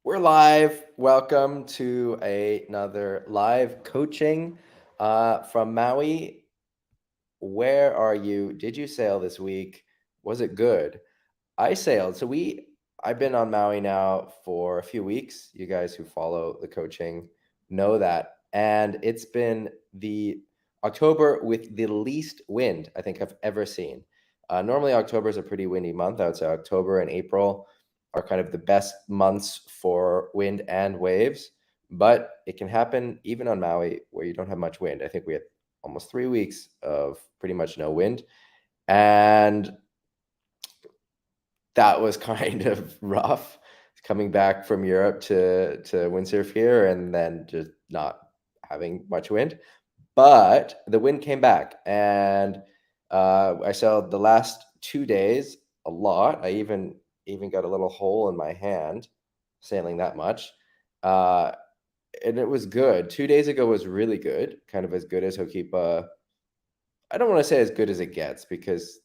We're live. Welcome to another live coaching from Maui. Where are you? Did you sail this week? Was it good? I sailed. I've been on Maui now for a few weeks. You guys who follow the coaching know that. And it's been the October with the least wind I think I've ever seen. Normally, October is a pretty windy month. I would say October and April are kind of the best months for wind and waves, but it can happen even on Maui where you don't have much wind. I think we had almost 3 weeks of pretty much no wind. And that was kind of rough coming back from Europe to windsurf here and then just not having much wind. But the wind came back, and I sailed the last 2 days a lot. I even got a little hole in my hand sailing that much. Uh, and it was good. 2 days ago was really good, kind of as good as Hokipa. I don't want to say as good as it gets because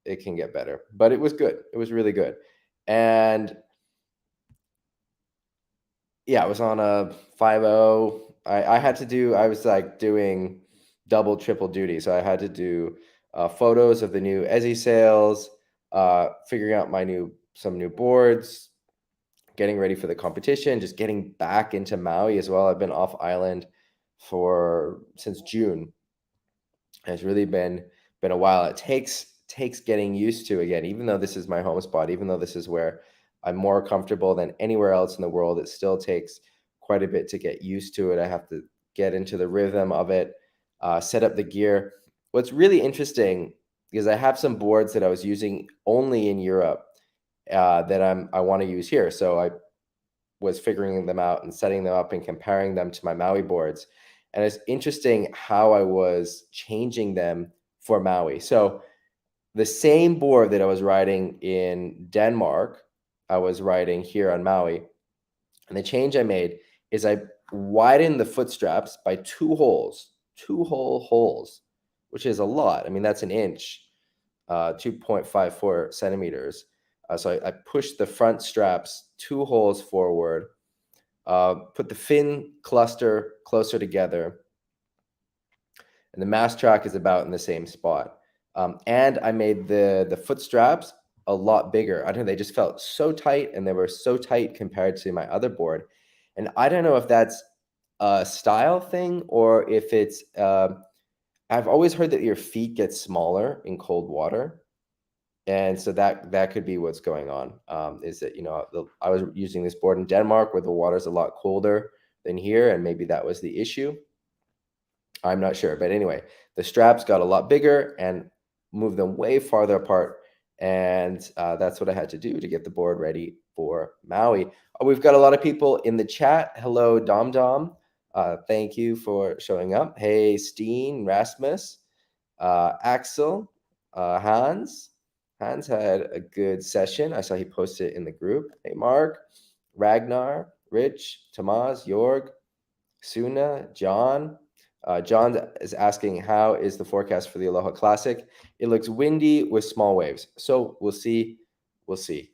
it can get better, but it was good. It was really good. And yeah, I was on a 5-0. I had to do, I was like doing double, triple duty. So I had to do photos of the new Ezzy sails, figuring out some new boards, getting ready for the competition, just getting back into Maui as well. I've been off island since June. It's really been a while. It takes getting used to again, even though this is my home spot, even though this is where I'm more comfortable than anywhere else in the world. It still takes quite a bit to get used to it. I have to get into the rhythm of it, set up the gear. What's really interesting is I have some boards that I was using only in Europe that I want to use here. So I was figuring them out and setting them up and comparing them to my Maui boards. And it's interesting how I was changing them for Maui. So the same board that I was riding in Denmark, I was riding here on Maui. And the change I made is I widened the foot straps by 2 holes, 2 whole holes, which is a lot. I mean, that's an inch, 2.54 centimeters. So I pushed the front straps 2 holes forward, put the fin cluster closer together, and the mast track is about in the same spot. And I made the foot straps a lot bigger. I don't know, they just felt so tight, and they were so tight compared to my other board. And I don't know if that's a style thing or if it's I've always heard that your feet get smaller in cold water. And so that could be what's going on. Is that I was using this board in Denmark where the water's a lot colder than here, and maybe that was the issue. I'm not sure, but anyway, the straps got a lot bigger and moved them way farther apart, and that's what I had to do to get the board ready for Maui. We've got a lot of people in the chat. Hello, Dom Dom. Thank you for showing up. Hey, Steen, Rasmus, Axel, Hans. Hans had a good session. I saw he posted it in the group. Hey, Mark, Ragnar, Rich, Tomasz, Jörg, Suna, John. John is asking, how is the forecast for the Aloha Classic? It looks windy with small waves. So we'll see. We'll see.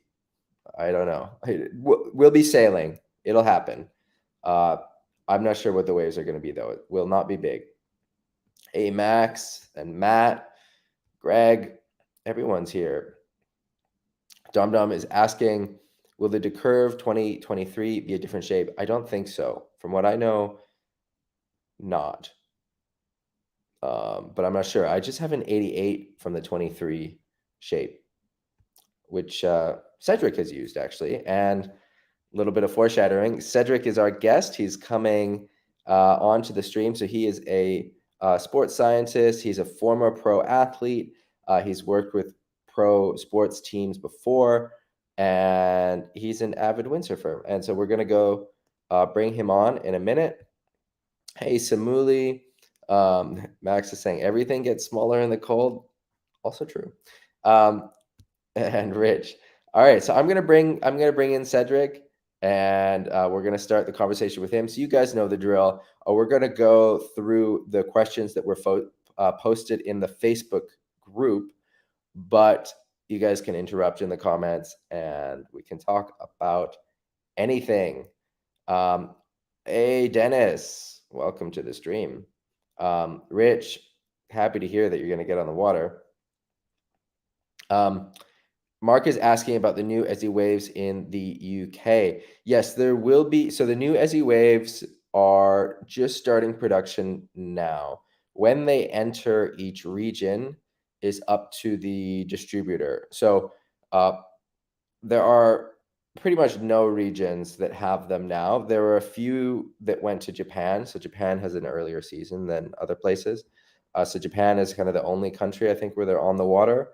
I don't know. We'll be sailing. It'll happen. I'm not sure what the waves are going to be, though. It will not be big. Hey, Max and Matt, Greg, everyone's here. Dom Dom is asking, will the Decurve 2023 be a different shape? I don't think so. From what I know, not. But I'm not sure. I just have an 88 from the 23 shape, which Cedric has used, actually. And a little bit of foreshadowing. Cedric is our guest. He's coming onto the stream. So he is a sports scientist. He's a former pro athlete. He's worked with pro sports teams before, and he's an avid windsurfer. And so we're going to go bring him on in a minute. Hey, Samuli. Max is saying everything gets smaller in the cold. Also true. And Rich. All right, so I'm gonna bring in Cedric, and we're gonna start the conversation with him. So you guys know the drill. We're gonna go through the questions that were posted in the Facebook group, but you guys can interrupt in the comments, and we can talk about anything. Hey, Dennis, welcome to the stream. Rich, happy to hear that you're going to get on the water. Mark is asking about the new Ezzy waves in the UK. Yes, there will be. So the new Ezzy waves are just starting production now. When they enter each region is up to the distributor. So there are pretty much no regions that have them now. There are a few that went to Japan. So Japan has an earlier season than other places. So Japan is kind of the only country, I think, where they're on the water.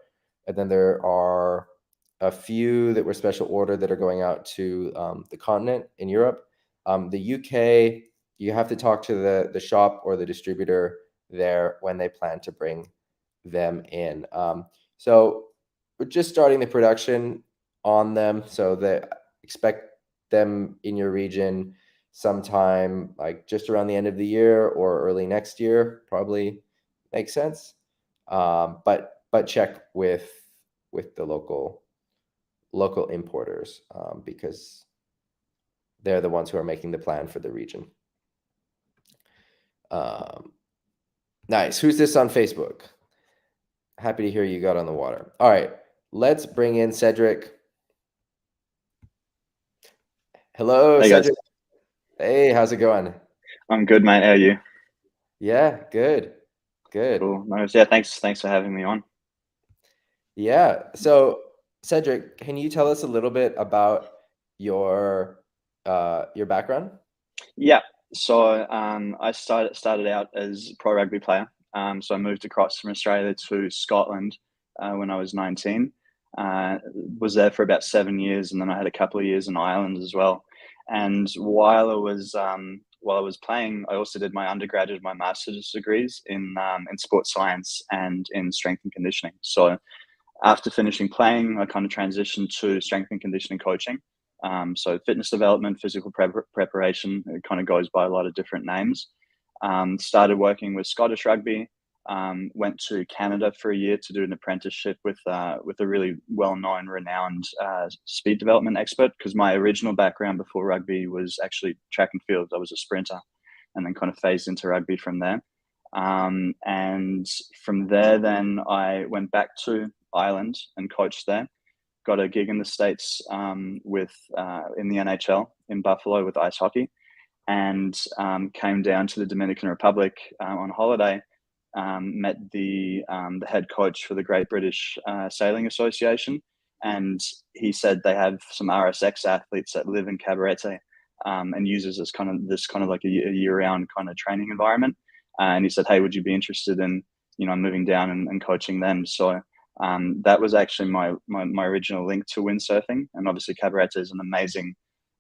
And then there are a few that were special order that are going out to the continent in Europe. The UK, you have to talk to the shop or the distributor there when they plan to bring them in. So we're just starting the production on them, so that expect them in your region sometime like just around the end of the year or early next year. Probably makes sense. But check with the local importers, because they're the ones who are making the plan for the region. Nice. Who's this on Facebook? Happy to hear you got on the water. All right, let's bring in Cedric. Hello, Hey Cedric. guys. Hey, how's it going? I'm good, mate. How are you? Yeah, good. Cool. Nice. Yeah, thanks for having me on. Yeah. So, Cedric, can you tell us a little bit about your background? Yeah. So I started out as a pro rugby player. So I moved across from Australia to Scotland when I was 19. Was there for about 7 years, and then I had a couple of years in Ireland as well. And while I was playing, I also did my undergraduate, my master's degrees in sports science and in strength and conditioning. So after finishing playing, I kind of transitioned to strength and conditioning coaching. So fitness development, physical preparation, it kind of goes by a lot of different names. Started working with Scottish rugby, went to Canada for a year to do an apprenticeship with a really well-known, renowned speed development expert, because my original background before rugby was actually track and field. I was a sprinter and then kind of phased into rugby from there. And from there, then I went back to Ireland and coached there. Got a gig in the States with in the NHL in Buffalo with ice hockey, and came down to the Dominican Republic on holiday. Met the head coach for the Great British Sailing Association, and he said they have some RSX athletes that live in Cabarete and uses this kind of like a year-round kind of training environment. And he said, "Hey, would you be interested in moving down and coaching them?" So that was actually my original link to windsurfing, and obviously Cabarete is an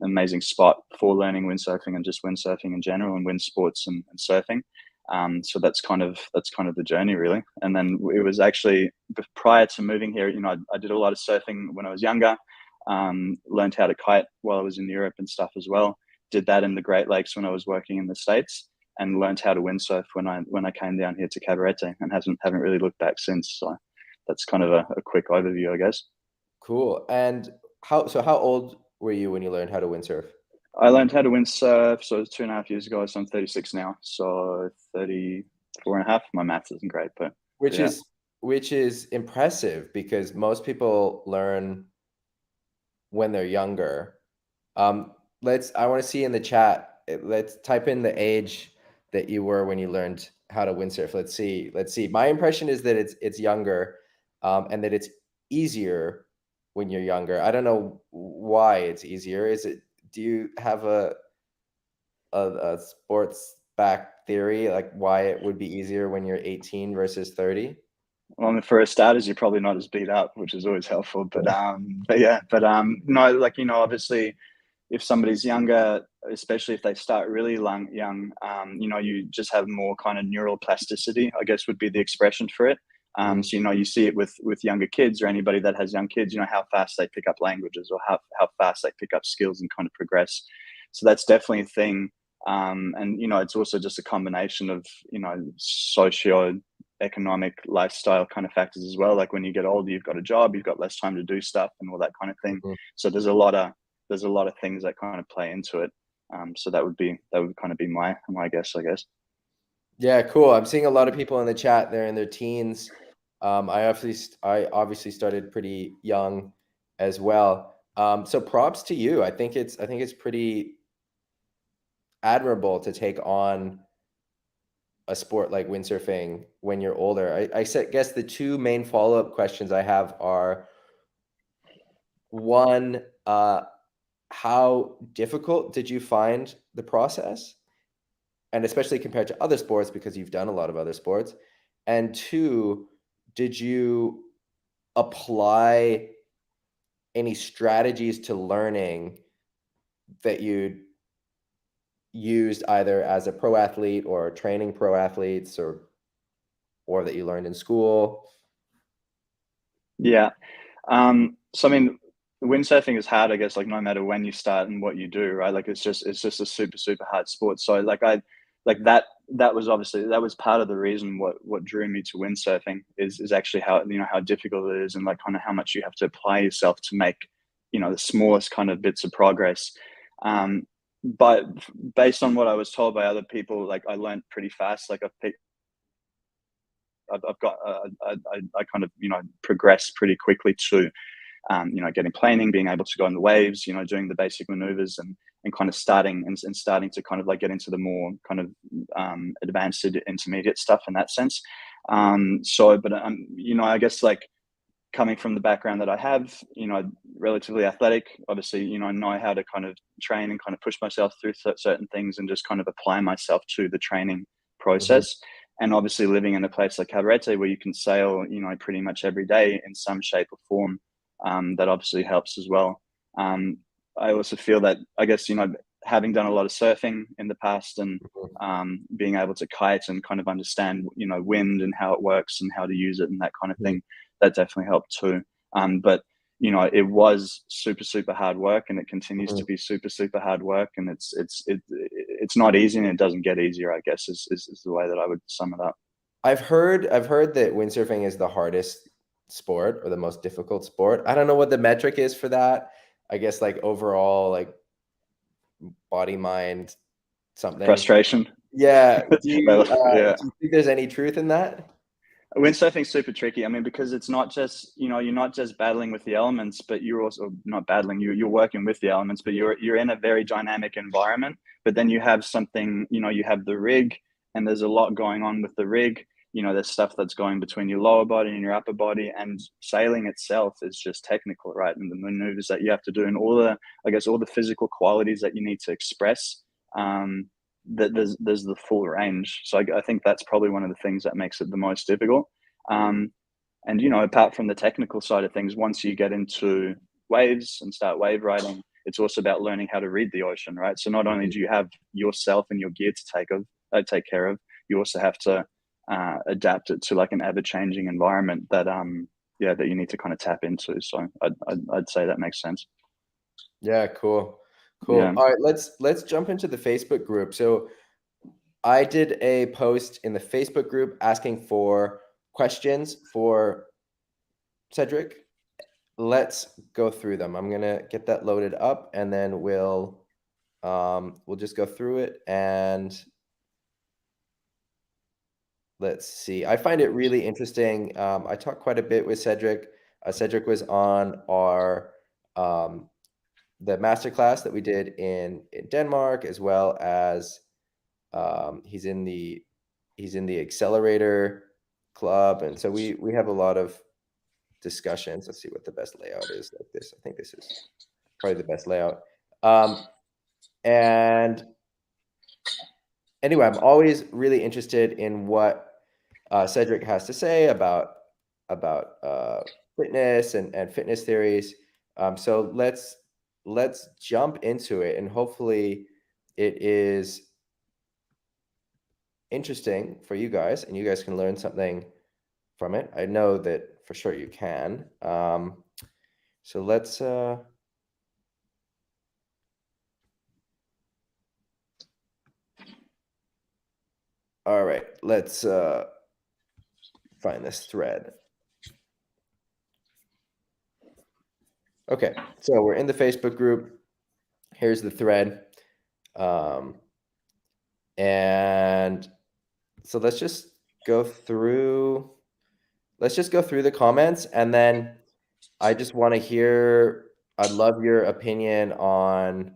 amazing spot for learning windsurfing and just windsurfing in general and wind sports and surfing. So that's kind of the journey, really. And then it was actually prior to moving here, I did a lot of surfing when I was younger. Learned how to kite while I was in Europe and stuff as well. Did that in the Great Lakes when I was working in the States, and learned how to windsurf when I came down here to Cabarete, and haven't really looked back since. So that's kind of a quick overview, I guess. Cool. And how old were you when you learned how to windsurf? I learned how to windsurf, so it was 2.5 years ago. So I'm 36 now, so 34 and a half. My maths isn't great, but Which yeah. is impressive, because most people learn when they're younger. I want to see in the chat. Let's type in the age that you were when you learned how to windsurf. Let's see. My impression is that it's younger, and that it's easier when you're younger. I don't know why it's easier. Do you have a sports back theory, like why it would be easier when you're 18 versus 30? Well, I mean, for starters, you're probably not as beat up, which is always helpful. But no, like obviously, if somebody's younger, especially if they start really young, you just have more kind of neural plasticity, I guess would be the expression for it. So you see it with younger kids or anybody that has young kids, how fast they pick up languages, or how fast they pick up skills and kind of progress. So that's definitely a thing. And it's also just a combination of socio-economic lifestyle kind of factors as well. Like when you get older, you've got a job, you've got less time to do stuff and all that kind of thing. So there's a lot of there's a lot of things that kind of play into it. So that would kind of be my guess, I guess. Yeah, cool. I'm seeing a lot of people in the chat. They're in their teens. I obviously started pretty young as well. So props to you. I think it's pretty admirable to take on a sport like windsurfing when you're older. I guess the two main follow-up questions I have are, one, how difficult did you find the process? And especially compared to other sports, because you've done a lot of other sports. And two, did you apply any strategies to learning that you used either as a pro athlete or training pro athletes, or that you learned in school? Yeah. So I mean, windsurfing is hard, I guess, like no matter when you start and what you do, right? Like it's just a super, super hard sport. So that was part of the reason what drew me to windsurfing is actually how difficult it is, and like kind of how much you have to apply yourself to make, the smallest kind of bits of progress. But based on what I was told by other people, like I learned pretty fast. Like I've got I kind of progressed pretty quickly to getting planing, being able to go on the waves, doing the basic maneuvers, and kind of starting to kind of like get into the more kind of advanced intermediate stuff in that sense. But I guess like coming from the background that I have, relatively athletic, obviously, know how to kind of train and kind of push myself through certain things and just kind of apply myself to the training process. Mm-hmm. And obviously living in a place like Cabarete where you can sail, pretty much every day in some shape or form, that obviously helps as well. I also feel that, I guess, having done a lot of surfing in the past and being able to kite and kind of understand, wind and how it works and how to use it and that kind of thing, that definitely helped too. But it was super, super hard work, and it continues to be super, super hard work. And it's not easy, and it doesn't get easier, I guess, is the way that I would sum it up. I've heard that windsurfing is the hardest sport or the most difficult sport. I don't know what the metric is for that. I guess like overall, like body, mind, something. Frustration. Yeah. Do you think there's any truth in that? Windsurfing's super tricky. I mean, because it's not just, you're not just battling with the elements, but you're also not battling. You're working with the elements, but you're in a very dynamic environment. But then you have something, you have the rig, and there's a lot going on with the rig. There's stuff that's going between your lower body and your upper body, and sailing itself is just technical, right? And the maneuvers that you have to do, and all the physical qualities that you need to express. There's the full range. So I think that's probably one of the things that makes it the most difficult. And apart from the technical side of things, once you get into waves and start wave riding, it's also about learning how to read the ocean, right? So not only do you have yourself and your gear to take care of, you also have to adapt it to like an ever-changing environment that that you need to kind of tap into. So I'd say that makes sense. Yeah, cool. Yeah. All right, let's jump into the Facebook group. So I did a post in the Facebook group asking for questions for Cedric. Let's go through them. I'm gonna get that loaded up, and then we'll just go through it, and let's see. I find it really interesting. I talked quite a bit with Cedric. Cedric was on our the masterclass that we did in Denmark, as well as he's in the accelerator club, and so we have a lot of discussions. Let's see what the best layout is like this. I think this is probably the best layout. And anyway, I'm always really interested in what Cedric has to say about fitness and fitness theories. So let's jump into it, and hopefully it is interesting for you guys, and you guys can learn something from it. I know that for sure you can. So let's all right, let's find this thread. Okay, so we're in the Facebook group. Here's the thread. And so let's just go through the comments, and then I just want to hear, I'd love your opinion on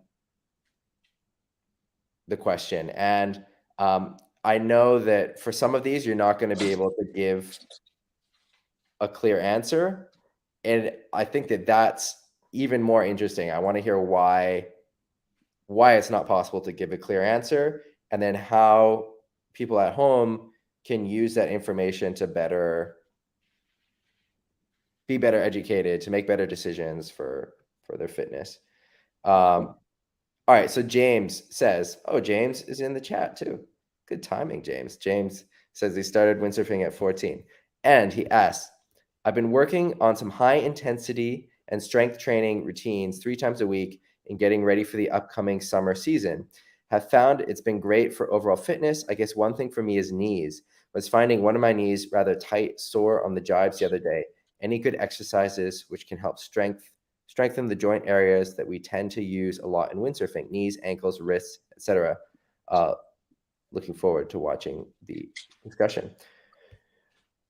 the question. And I know that for some of these, you're not going to be able to give a clear answer. And I think that that's even more interesting. I want to hear why it's not possible to give a clear answer, and then how people at home can use that information to be better educated, to make better decisions for their fitness. All right, so James says, oh, James is in the chat too. Good timing, James. James says he started windsurfing at 14. And he asks, I've been working on some high intensity and strength training routines 3 times a week and getting ready for the upcoming summer season. Have found it's been great for overall fitness. I guess one thing for me is knees. Was finding one of my knees rather tight, sore on the jibes the other day. Any good exercises which can help strengthen the joint areas that we tend to use a lot in windsurfing: knees, ankles, wrists, etc. Looking forward to watching the discussion.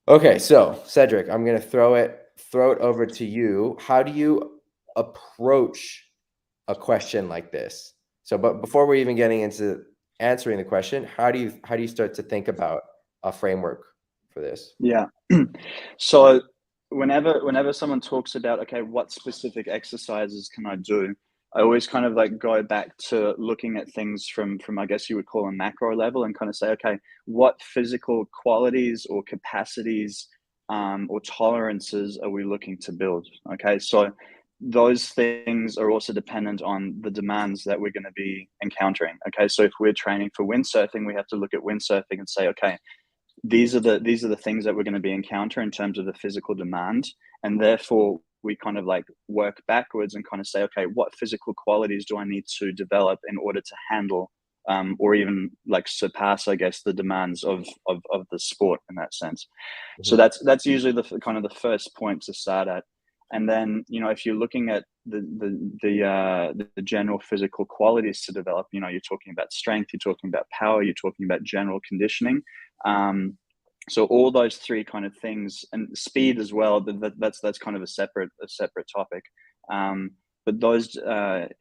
Okay, so Cedric, I'm going to throw it over to you. How do you approach a question like this? So, but before we're even getting into answering the question, how do you start to think about a framework for this? Yeah. So whenever someone talks about, okay, what specific exercises can I do, I always kind of like go back to looking at things from I guess you would call a macro level, and kind of say, okay, what physical qualities or capacities or tolerances are we looking to build? Okay, so those things are also dependent on the demands that we're going to be encountering. Okay, so if we're training for windsurfing, we have to look at windsurfing and say, okay, these are the things that we're going to be encountering in terms of the physical demand, and therefore we kind of like work backwards and kind of say, okay, what physical qualities do I need to develop in order to handle or even like surpass, I guess, the demands of the sport in that sense. Mm-hmm. So that's usually the kind of the first point to start at. And then, you know, if you're looking at the general physical qualities to develop, you know, you're talking about strength, you're talking about power, you're talking about general conditioning. So all those 3 kind of things, and speed as well, that's kind of a separate topic. But those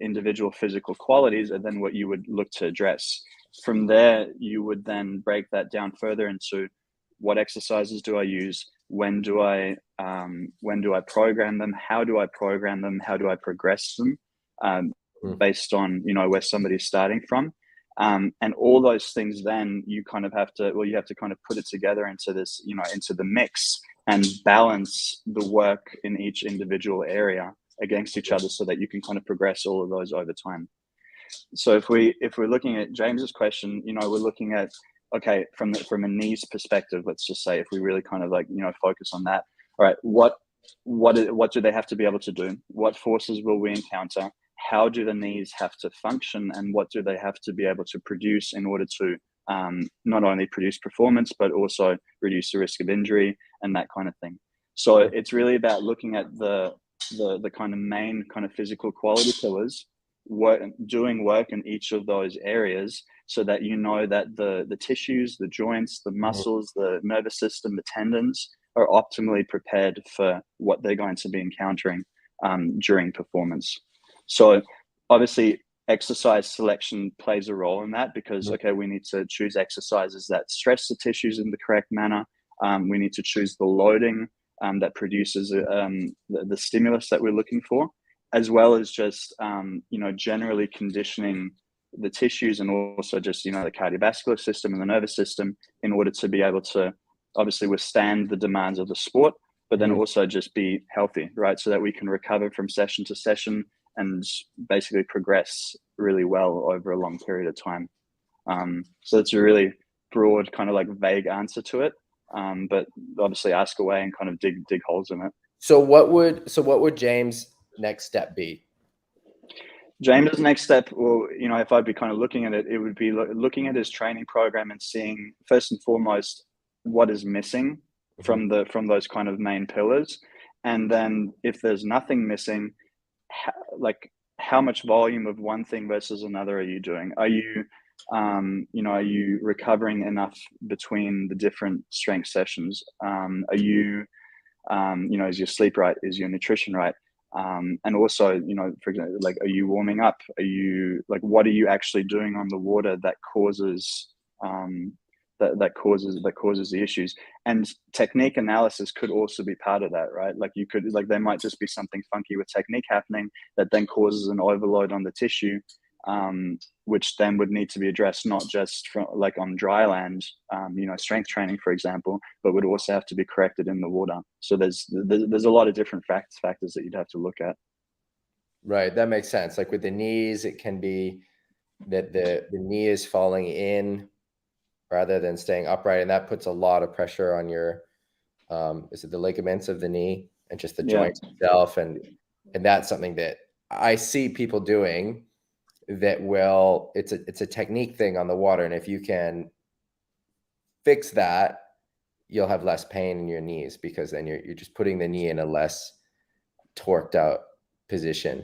individual physical qualities are then what you would look to address. From there, you would then break that down further into what exercises do I use, when do I program them, how do I program them, how do I progress them, based on, you know, where somebody's starting from. And all those things, then you kind of have to kind of put it together into this, you know, into the mix, and balance the work in each individual area against each other so that you can kind of progress all of those over time. So if we're looking at James's question, you know, we're looking at, okay, from a knees perspective, let's just say, if we really kind of like, you know, focus on that. All right, what do they have to be able to do? What forces will we encounter? How do the knees have to function, and what do they have to be able to produce in order to not only produce performance, but also reduce the risk of injury and that kind of thing. So it's really about looking at the kind of main kind of physical quality pillars, doing work in each of those areas, so that you know that the tissues, the joints, the muscles, the nervous system, the tendons are optimally prepared for what they're going to be encountering during performance. So obviously exercise selection plays a role in that, because, okay, we need to choose exercises that stress the tissues in the correct manner. We need to choose the loading that produces the stimulus that we're looking for, as well as just, you know, generally conditioning the tissues, and also just, you know, the cardiovascular system and the nervous system, in order to be able to obviously withstand the demands of the sport, but then also just be healthy, right? So that we can recover from session to session and basically progress really well over a long period of time. So it's a really broad, kind of like vague answer to it, but obviously ask away and kind of dig holes in it. So what would James' next step be? James' next step, well, you know, if I'd be kind of looking at it, it would be looking at his training program and seeing, first and foremost, what is missing from those kind of main pillars. And then if there's nothing missing, how much volume of one thing versus another are you doing? Are you, are you recovering enough between the different strength sessions? Are you, is your sleep right? Is your nutrition right? And also, for example, like, are you warming up? Are you, like, what are you actually doing on the water that causes, that causes the issues? And technique analysis could also be part of that, right? Like, there might just be something funky with technique happening that then causes an overload on the tissue, which then would need to be addressed, not just from, like, on dry land, strength training, for example, but would also have to be corrected in the water. So there's a lot of different factors that you'd have to look at. Right, that makes sense. Like with the knees, it can be that the knee is falling in rather than staying upright, and that puts a lot of pressure on your is it the ligaments of the knee and just the joint itself, and that's something that I see people doing that will, it's a technique thing on the water, and if you can fix that, you'll have less pain in your knees, because then you're just putting the knee in a less torqued out position.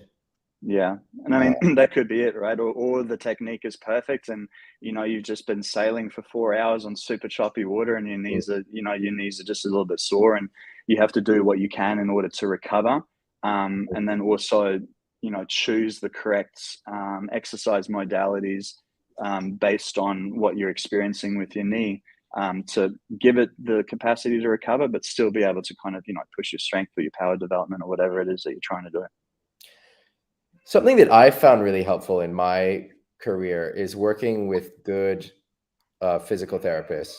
Yeah, and I mean, that could be it, right? Or the technique is perfect, and you've just been sailing for 4 hours on super choppy water, and your knees are just a little bit sore, and you have to do what you can in order to recover, and then also choose the correct exercise modalities based on what you're experiencing with your knee, to give it the capacity to recover, but still be able to kind of push your strength or your power development or whatever it is that you're trying to do. Something that I found really helpful in my career is working with good physical therapists.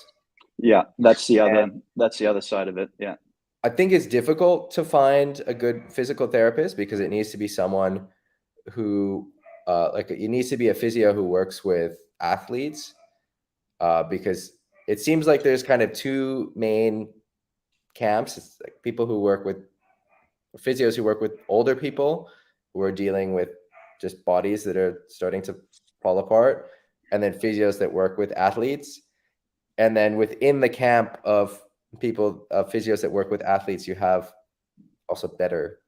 Yeah, that's the other side of it. Yeah, I think it's difficult to find a good physical therapist, because it needs to be someone who, it needs to be a physio who works with athletes, because it seems like there's kind of two main camps. It's like people who work with physios who work with older people who are dealing with just bodies that are starting to fall apart, and then physios that work with athletes. And then within the camp of people, physios that work with athletes, you have also better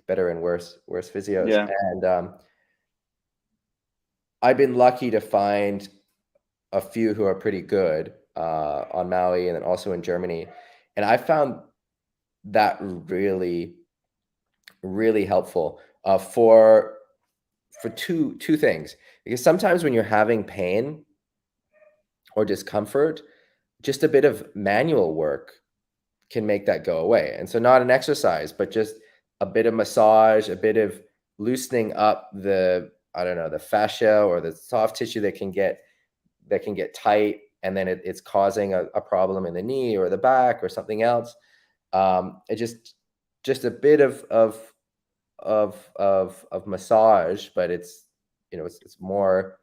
and worse physios. Yeah. And I've been lucky to find a few who are pretty good on Maui, and then also in Germany. And I found that really, really helpful for two things. Because sometimes when you're having pain or discomfort, just a bit of manual work can make that go away. And so not an exercise, but just a bit of massage, a bit of loosening up the fascia or the soft tissue that can get tight, and then it's causing a problem in the knee or the back or something else. It just a bit of massage, but it's more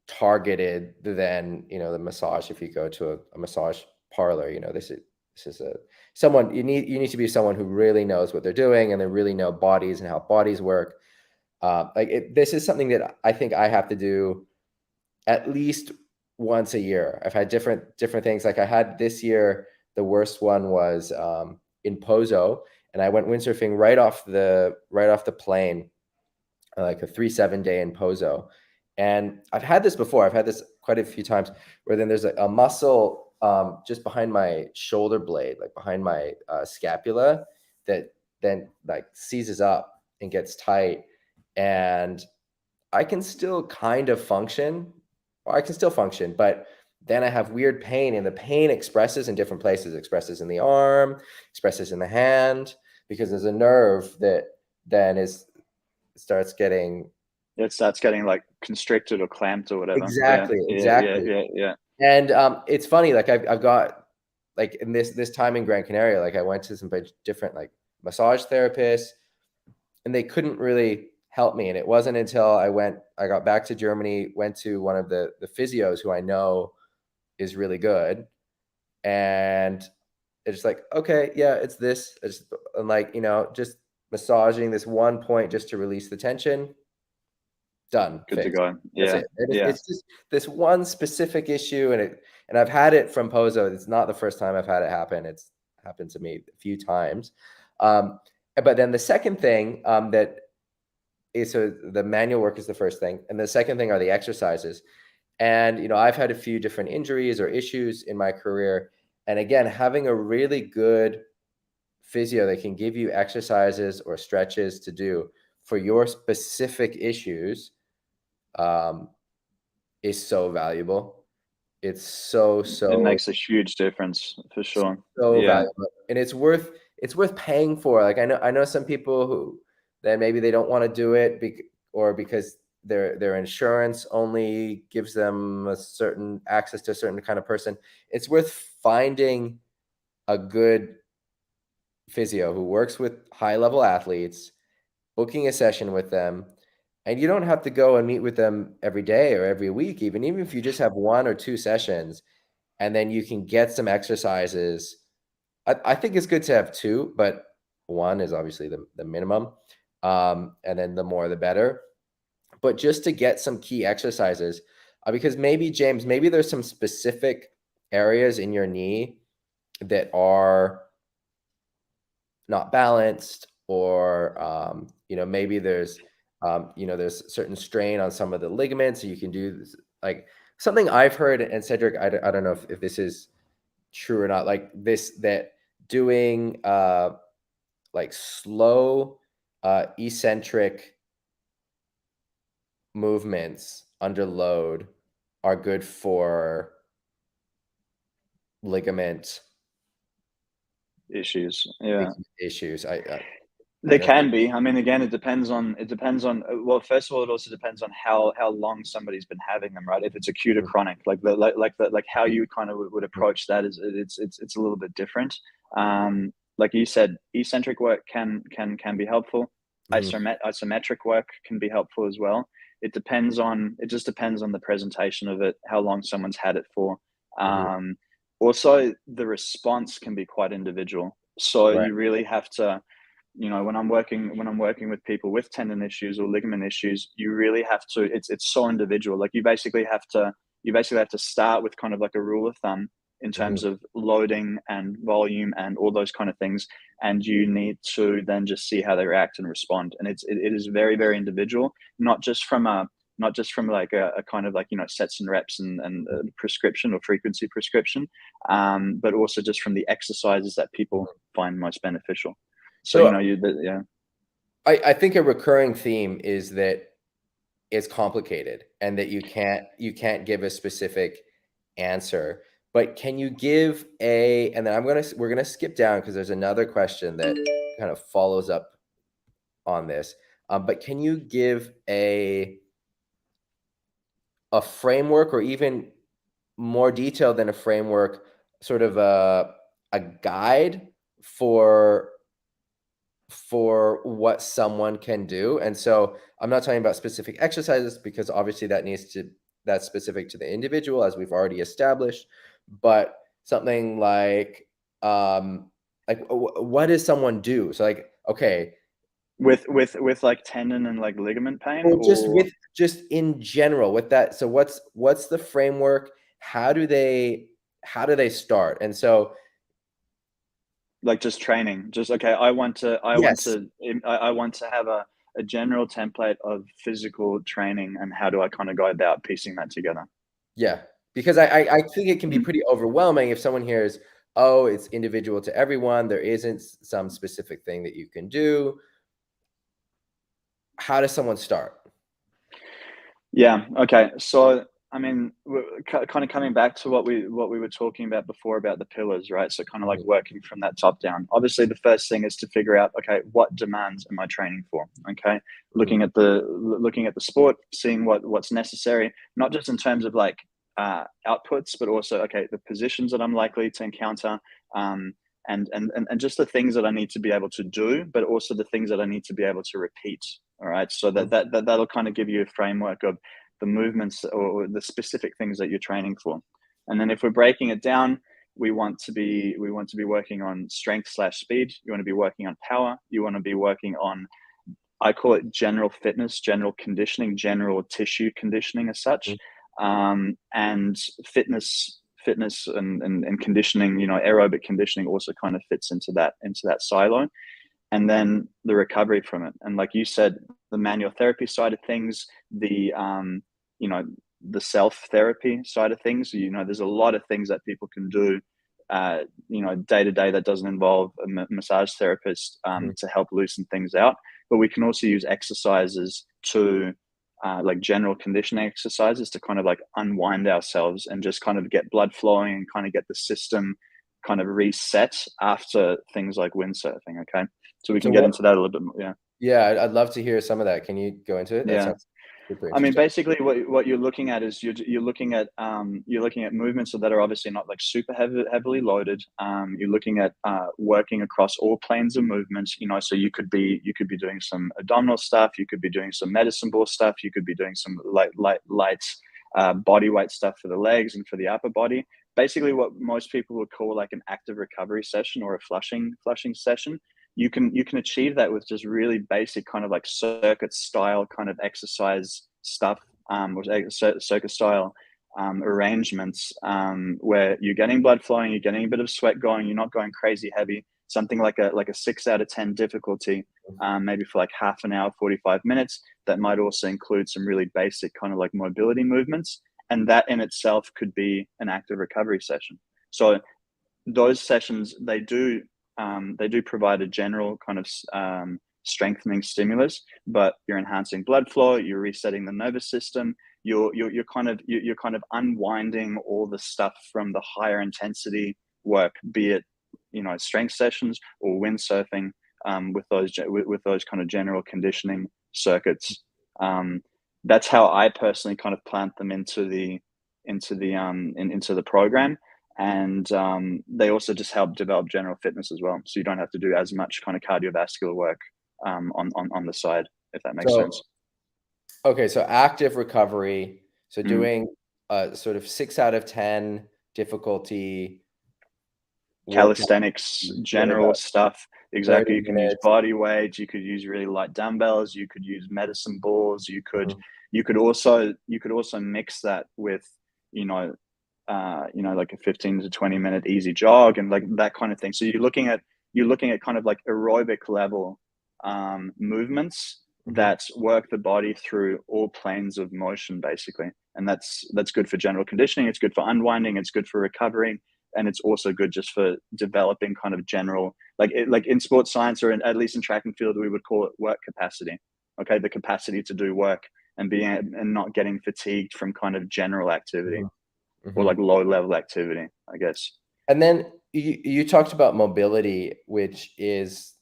targeted than the massage. If you go to a massage parlor, this is someone you need to be someone who really knows what they're doing, and they really know bodies and how bodies work. This is something that I think I have to do at least once a year. I've had different things. Like I had this year, the worst one was in Pozo, and I went windsurfing right off the plane, like a 3-7 day in Pozo. And I've had this before. I've had this quite a few times, where then there's a muscle just behind my shoulder blade, like behind my scapula, that then like seizes up and gets tight. And I can still kind of function, or I can still function, but then I have weird pain, and the pain expresses in different places. It expresses in the arm, expresses in the hand, because there's a nerve that then starts getting like constricted or clamped or whatever. Exactly. Yeah. And it's funny, like I've got, like, in this time in Gran Canaria, like I went to some different like massage therapists, and they couldn't really help me. And it wasn't until I got back to Germany, went to one of the physios who I know is really good, and it's like, okay, yeah, it's this. I'm like, just massaging this one point just to release the tension. Done. Good fixed. to go. Yeah. It's just this one specific issue, and I've had it from Pozo. It's not the first time I've had it happen. It's happened to me a few times. But then the second thing that so the manual work is the first thing, and the second thing are the exercises. And I've had a few different injuries or issues in my career, and again, having a really good physio that can give you exercises or stretches to do for your specific issues is so valuable. It's so It makes a huge difference for sure. So valuable, and it's worth paying for. Like I know some people who then maybe they don't want to do it because their insurance only gives them a certain access to a certain kind of person. It's worth finding a good physio who works with high level athletes, booking a session with them, and you don't have to go and meet with them every day or every week, even if you just have 1 or 2 sessions, and then you can get some exercises. I think it's good to have 2, but 1 is obviously the minimum, and then the more the better. But just to get some key exercises, because maybe, James, maybe there's some specific areas in your knee that are not balanced, or maybe there's there's certain strain on some of the ligaments, so you can do this, like something I've heard, and Cedric, I don't know if this is true or not, like that doing like slow eccentric movements under load are good for ligament issues. They can be. I mean, again, it depends on. Well, first of all, it also depends on how long somebody's been having them, right? If it's acute or chronic, like how you kind of would approach that is it's a little bit different. Like you said, eccentric work can be helpful. Isometric work can be helpful as well. It just depends on the presentation of it, how long someone's had it for. Also, the response can be quite individual. So you really have to, when I'm working with people with tendon issues or ligament issues, you really have to. It's so individual. Like you basically have to start with kind of like a rule of thumb in terms of loading and volume and all those kind of things, and you need to then just see how they react and respond. And it is very, very individual, not just from like a kind of like sets and reps and prescription or frequency prescription, but also just from the exercises that people find most beneficial. So I think a recurring theme is that it's complicated and that you can't give a specific answer. But can you give and then we're gonna skip down because there's another question that kind of follows up on this. But can you give a framework, or even more detailed than a framework, sort of a guide for what someone can do? And so I'm not talking about specific exercises, because obviously that's specific to the individual, as we've already established, but something like what does someone do? So like, okay, with like tendon and like ligament pain, or just in general with that. So what's the framework? How do they start? And so, like, just training, just okay, I want to have a general template of physical training, and how do I kind of go about piecing that together? Yeah, because I think it can be pretty overwhelming if someone hears, oh, it's individual to everyone, there isn't some specific thing that you can do. How does someone start? Yeah. Okay. So, I mean, kind of coming back to what we were talking about before about the pillars, right? So kind of like working from that top down. Obviously, the first thing is to figure out, okay, what demands am I training for? Okay, looking at the sport, seeing what's necessary, not just in terms of like outputs, but also, okay, the positions that I'm likely to encounter, and just the things that I need to be able to do, but also the things that I need to be able to repeat. All right, so that'll kind of give you a framework of the movements or the specific things that you're training for. And then if we're breaking it down, we want to be working on strength/speed. You want to be working on power. You want to be working on, I call it general fitness, general conditioning, general tissue conditioning as such, and fitness and conditioning. Aerobic conditioning also kind of fits into that silo. And then the recovery from it. And like you said, manual therapy side of things, the the self therapy side of things. There's a lot of things that people can do day to day that doesn't involve a massage therapist to help loosen things out. But we can also use exercises to like general conditioning exercises to kind of like unwind ourselves and just kind of get blood flowing and kind of get the system kind of reset after things like windsurfing. Okay, so we can get into that a little bit more. Yeah, I'd love to hear some of that. Can you go into it? That sounds super interesting. I mean, basically, what you're looking at is you're looking at movements that are obviously not like super heavily loaded. You're looking at working across all planes of movement. So you could be doing some abdominal stuff. You could be doing some medicine ball stuff. You could be doing some light body weight stuff for the legs and for the upper body. Basically, what most people would call like an active recovery session or a flushing session. You can achieve that with just really basic kind of like circuit style kind of exercise stuff, or circuit style arrangements, where you're getting blood flowing, you're getting a bit of sweat going, you're not going crazy heavy. Something like a 6 out of 10 difficulty, maybe for like half an hour, 45 minutes. That might also include some really basic kind of like mobility movements, and that in itself could be an active recovery session. So those sessions, they do provide a general kind of strengthening stimulus, but you're enhancing blood flow, you're resetting the nervous system, you're kind of unwinding all the stuff from the higher intensity work, be it strength sessions or windsurfing, with those kind of general conditioning circuits. That's how I personally kind of plant them into the program. And they also just help develop general fitness as well, so you don't have to do as much kind of cardiovascular work on the side, if that makes sense. Okay, so active recovery, so doing sort of 6 out of 10 difficulty calisthenics, general stuff. Exactly. You can use body weight, you could use really light dumbbells, you could use medicine balls, you could also mix that with like a 15 to 20 minute easy jog and like that kind of thing. So you're looking at kind of like aerobic level movements that work the body through all planes of motion, basically. And that's good for general conditioning, it's good for unwinding, it's good for recovering, and it's also good just for developing kind of general, like in sports science, or at least in track and field, we would call it work capacity. Okay, the capacity to do work and not getting fatigued from kind of general activity. Or like low level activity, I guess. And then you talked about mobility, which is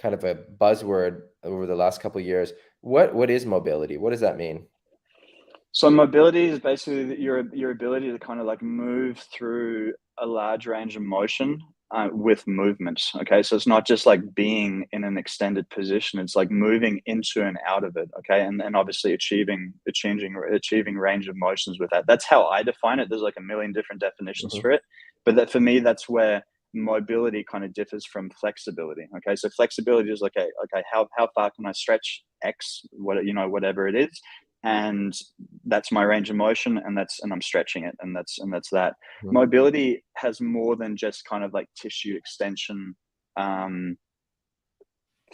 kind of a buzzword over the last couple of years. What is mobility? What does that mean? So mobility is basically your ability to kind of like move through a large range of motion with movement. Okay, so it's not just like being in an extended position, it's like moving into and out of it. Okay, and obviously achieving range of motions with that. That's how I define it. There's like a million different definitions for it, but that for me, that's where mobility kind of differs from flexibility. Okay, so flexibility is like, okay, how far can I stretch X, whatever it is, and that's my range of motion, and I'm stretching it, and that's that. Mobility has more than just kind of like tissue extension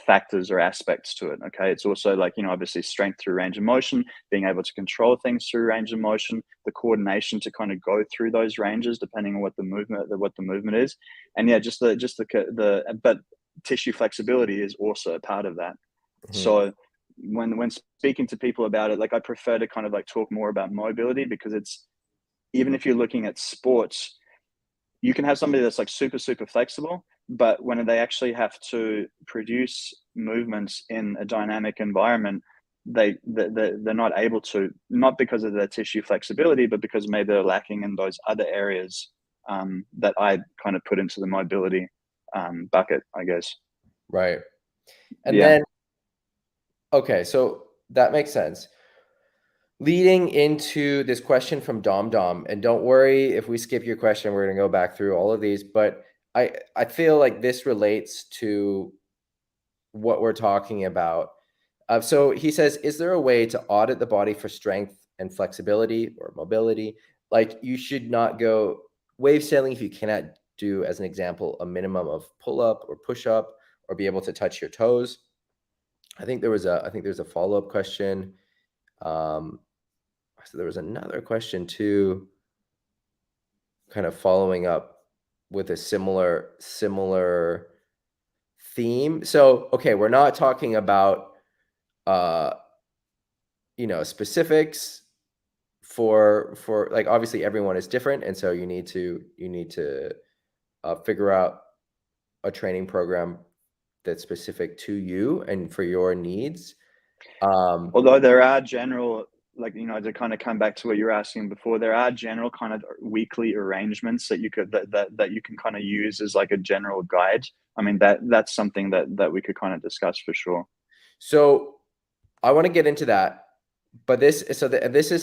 factors or aspects to it. Okay, it's also like, obviously strength through range of motion, being able to control things through range of motion, the coordination to kind of go through those ranges depending on what the movement is, and but tissue flexibility is also a part of that. So when speaking to people about it, like I prefer to kind of like talk more about mobility, because it's, even if you're looking at sports, you can have somebody that's like super flexible, but when they actually have to produce movements in a dynamic environment, they're not able to, not because of their tissue flexibility, but because maybe they're lacking in those other areas that I kind of put into the mobility bucket, I guess. Right. And then, okay, so that makes sense. Leading into this question from Dom, and don't worry if we skip your question, we're going to go back through all of these, but I feel like this relates to what we're talking about. So he says, is there a way to audit the body for strength and flexibility or mobility? Like, you should not go wave sailing if you cannot do, as an example, a minimum of pull up or push up or be able to touch your toes. I think there's a follow-up question. So there was another question too, kind of following up with a similar theme. So, okay, we're not talking about specifics for like, obviously everyone is different, and so you need to figure out a training program that's specific to you and for your needs. Although there are general, like, to kind of come back to what you were asking before, there are general kind of weekly arrangements that you could that you can kind of use as like a general guide. I mean, that's something that we could kind of discuss for sure. So I want to get into that, but this is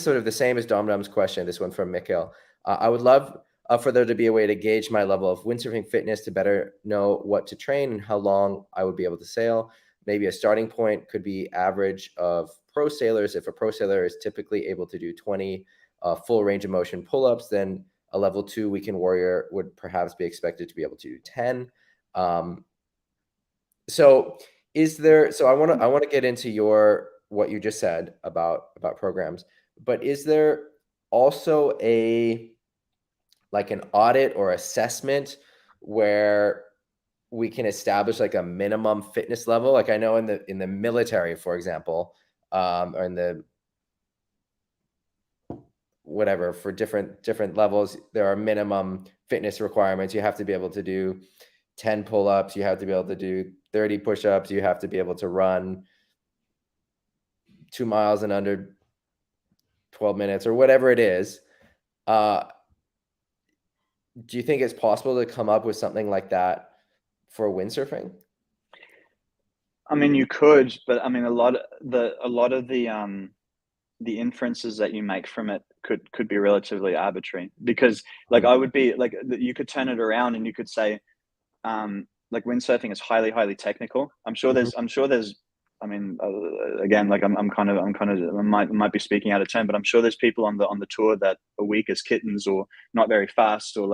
sort of the same as Dom's question. This one from Mikhail. I would love for there to be a way to gauge my level of windsurfing fitness to better know what to train and how long I would be able to sail. Maybe a starting point could be average of pro sailors. If a pro sailor is typically able to do 20 full range of motion pull-ups, then a level 2 weekend warrior would perhaps be expected to be able to do 10. So I want to get into what you just said about programs, but is there also like an audit or assessment where we can establish like a minimum fitness level? Like, I know in the military, for example, or in the whatever, for different levels, there are minimum fitness requirements. You have to be able to do 10 pull-ups, you have to be able to do 30 push-ups, you have to be able to run 2 miles in under 12 minutes or whatever it is. Do you think it's possible to come up with something like that for windsurfing? I mean, you could, but I mean, a lot of the inferences that you make from it could be relatively arbitrary, because like I would be like, you could turn it around and you could say, like, windsurfing is highly technical. I'm sure there's I mean, again, like I might be speaking out of turn, but I'm sure there's people on the tour that are weak as kittens or not very fast or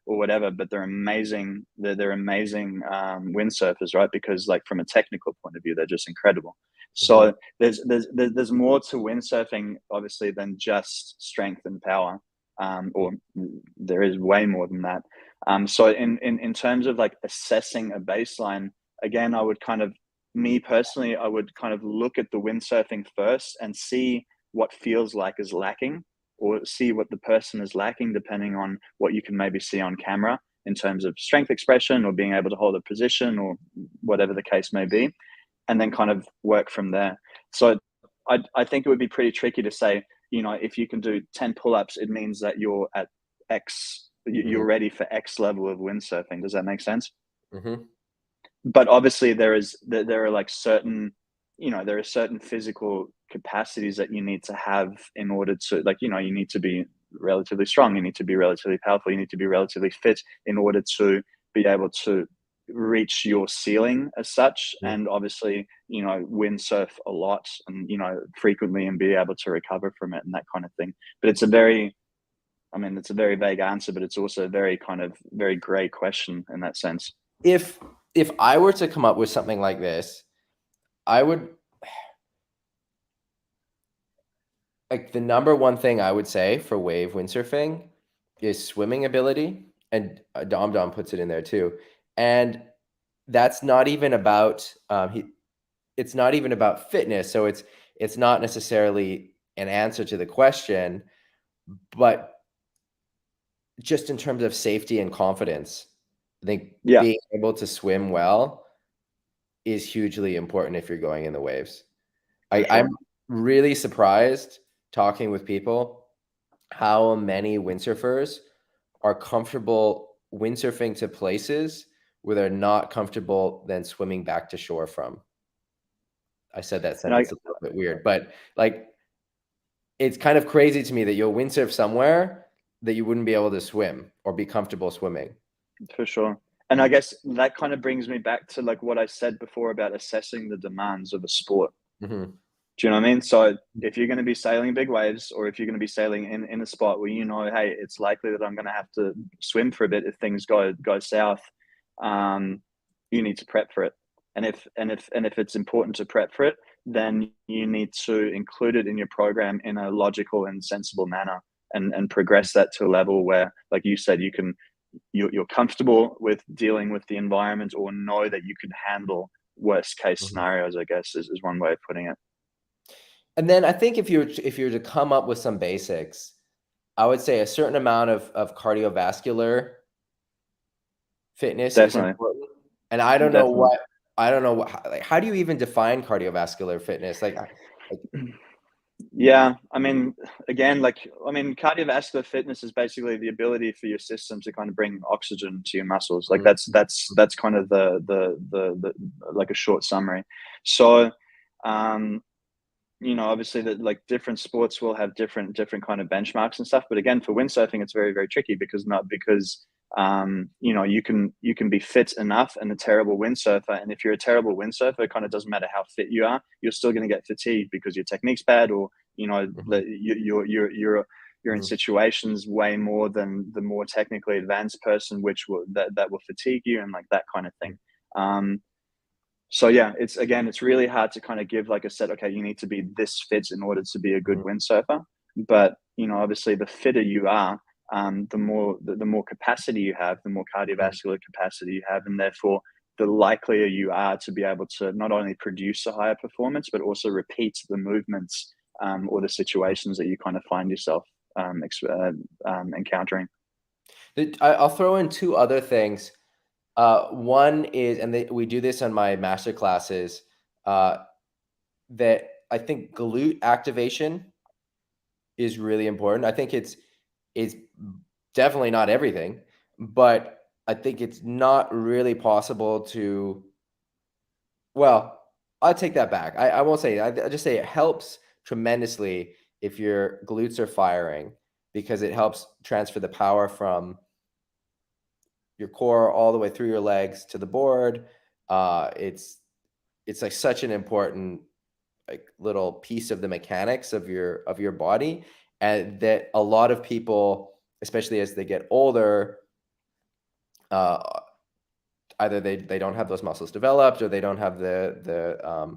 whatever, but they're amazing. They're amazing windsurfers, right? Because like from a technical point of view, they're just incredible. So there's more to windsurfing, obviously, than just strength and power, or there is way more than that. So in terms of like assessing a baseline, again, I would me personally, I would kind of look at the windsurfing first and see what feels like is lacking, or see what the person is lacking, depending on what you can maybe see on camera in terms of strength expression or being able to hold a position or whatever the case may be, and then kind of work from there. So I think it would be pretty tricky to say, if you can do 10 pull-ups, it means that you're at X, you're ready for X level of windsurfing. Does that make sense? Mm-hmm. But obviously there are like certain, there are certain physical capacities that you need to have in order to, like, you need to be relatively strong, you need to be relatively powerful, you need to be relatively fit in order to be able to reach your ceiling as such. And obviously, windsurf a lot and, frequently, and be able to recover from it and that kind of thing. But it's a very vague answer, but it's also a very gray question in that sense. If I were to come up with something like this, I would, like, the number one thing I would say for wave windsurfing is swimming ability, and Dom puts it in there too. And that's not even about it's not even about fitness, so it's not necessarily an answer to the question, but just in terms of safety and confidence. I think being able to swim well is hugely important if you're going in the waves. I'm really surprised, talking with people, how many windsurfers are comfortable windsurfing to places where they're not comfortable then swimming back to shore from. I said that sentence a little bit weird, but like, it's kind of crazy to me that you'll windsurf somewhere that you wouldn't be able to swim or be comfortable swimming. For sure. And I guess that kind of brings me back to like what I said before about assessing the demands of a sport. Mm-hmm. Do you know what I mean? So if you're going to be sailing big waves, or if you're going to be sailing in a spot where, hey, it's likely that I'm going to have to swim for a bit if things go south, you need to prep for it. And if it's important to prep for it, then you need to include it in your program in a logical and sensible manner, and progress that to a level where, like you said, you're comfortable with dealing with the environment, or know that you can handle worst case scenarios, I guess is one way of putting it. And then I think if you were to come up with some basics, I would say a certain amount of cardiovascular fitness Definitely. is important. And I don't know what, like, how do you even define cardiovascular fitness? Like Yeah, I mean, again, cardiovascular fitness is basically the ability for your system to kind of bring oxygen to your muscles. Like that's kind of the like a short summary. So, obviously that, like, different sports will have different kind of benchmarks and stuff. But again, for windsurfing, it's very, very tricky because you can be fit enough and a terrible windsurfer. And if you're a terrible windsurfer, it kind of doesn't matter how fit you are, you're still going to get fatigued because your technique's bad, or you're in situations way more than the more technically advanced person, which that will fatigue you, and like that kind of thing. So yeah, it's really hard to kind of give like a set, okay, you need to be this fit in order to be a good windsurfer. But, obviously the fitter you are, the more capacity you have, the more cardiovascular capacity you have, and therefore the likelier you are to be able to not only produce a higher performance, but also repeat the movements or the situations that you kind of find yourself encountering. I'll throw in two other things. One is, and we do this on my master classes, that I think glute activation is really important. I think it's definitely not everything, but I think it's not really possible to, well, I'll take that back. I won't say, I just say it helps tremendously if your glutes are firing, because it helps transfer the power from your core all the way through your legs to the board. It's like such an important, like, little piece of the mechanics of your body, and that a lot of people, especially as they get older, either they don't have those muscles developed, or they don't have the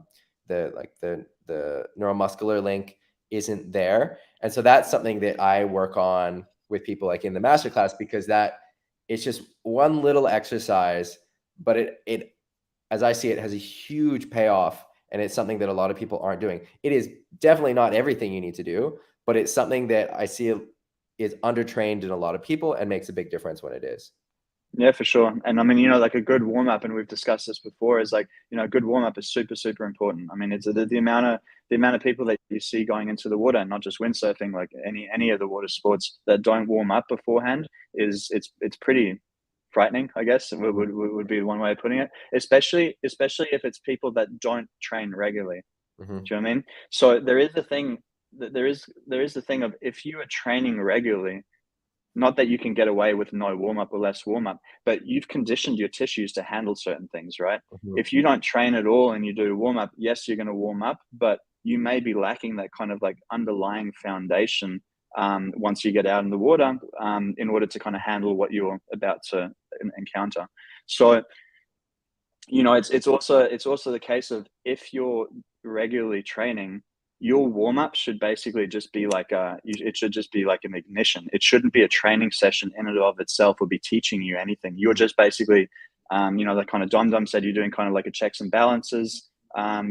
neuromuscular link isn't there. And so that's something that I work on with people, like in the masterclass, because that it's just one little exercise, but it as I see it, has a huge payoff, and it's something that a lot of people aren't doing. It is definitely not everything you need to do, but it's something that I see is undertrained in a lot of people and makes a big difference when it is. Yeah, for sure. And I mean, like a good warm up, and we've discussed this before, is like, a good warm up is super, super important. I mean, it's the amount of people that you see going into the water, not just windsurfing, like any of the water sports, that don't warm up beforehand, it's pretty frightening, I guess, would be one way of putting it. Especially if it's people that don't train regularly. Do you know what I mean? So there is the thing of, if you are training regularly, not that you can get away with no warm-up or less warm-up, but you've conditioned your tissues to handle certain things, right? If you don't train at all and you do warm-up, yes, you're going to warm up, but you may be lacking that kind of like underlying foundation once you get out in the water, in order to kind of handle what you're about to encounter. So, it's also the case of, if you're regularly training, your warm-up should basically just be like it should just be like an ignition. It shouldn't be a training session in and of itself or be teaching you anything. You're just basically, the kind of Dom said, you're doing kind of like a checks and balances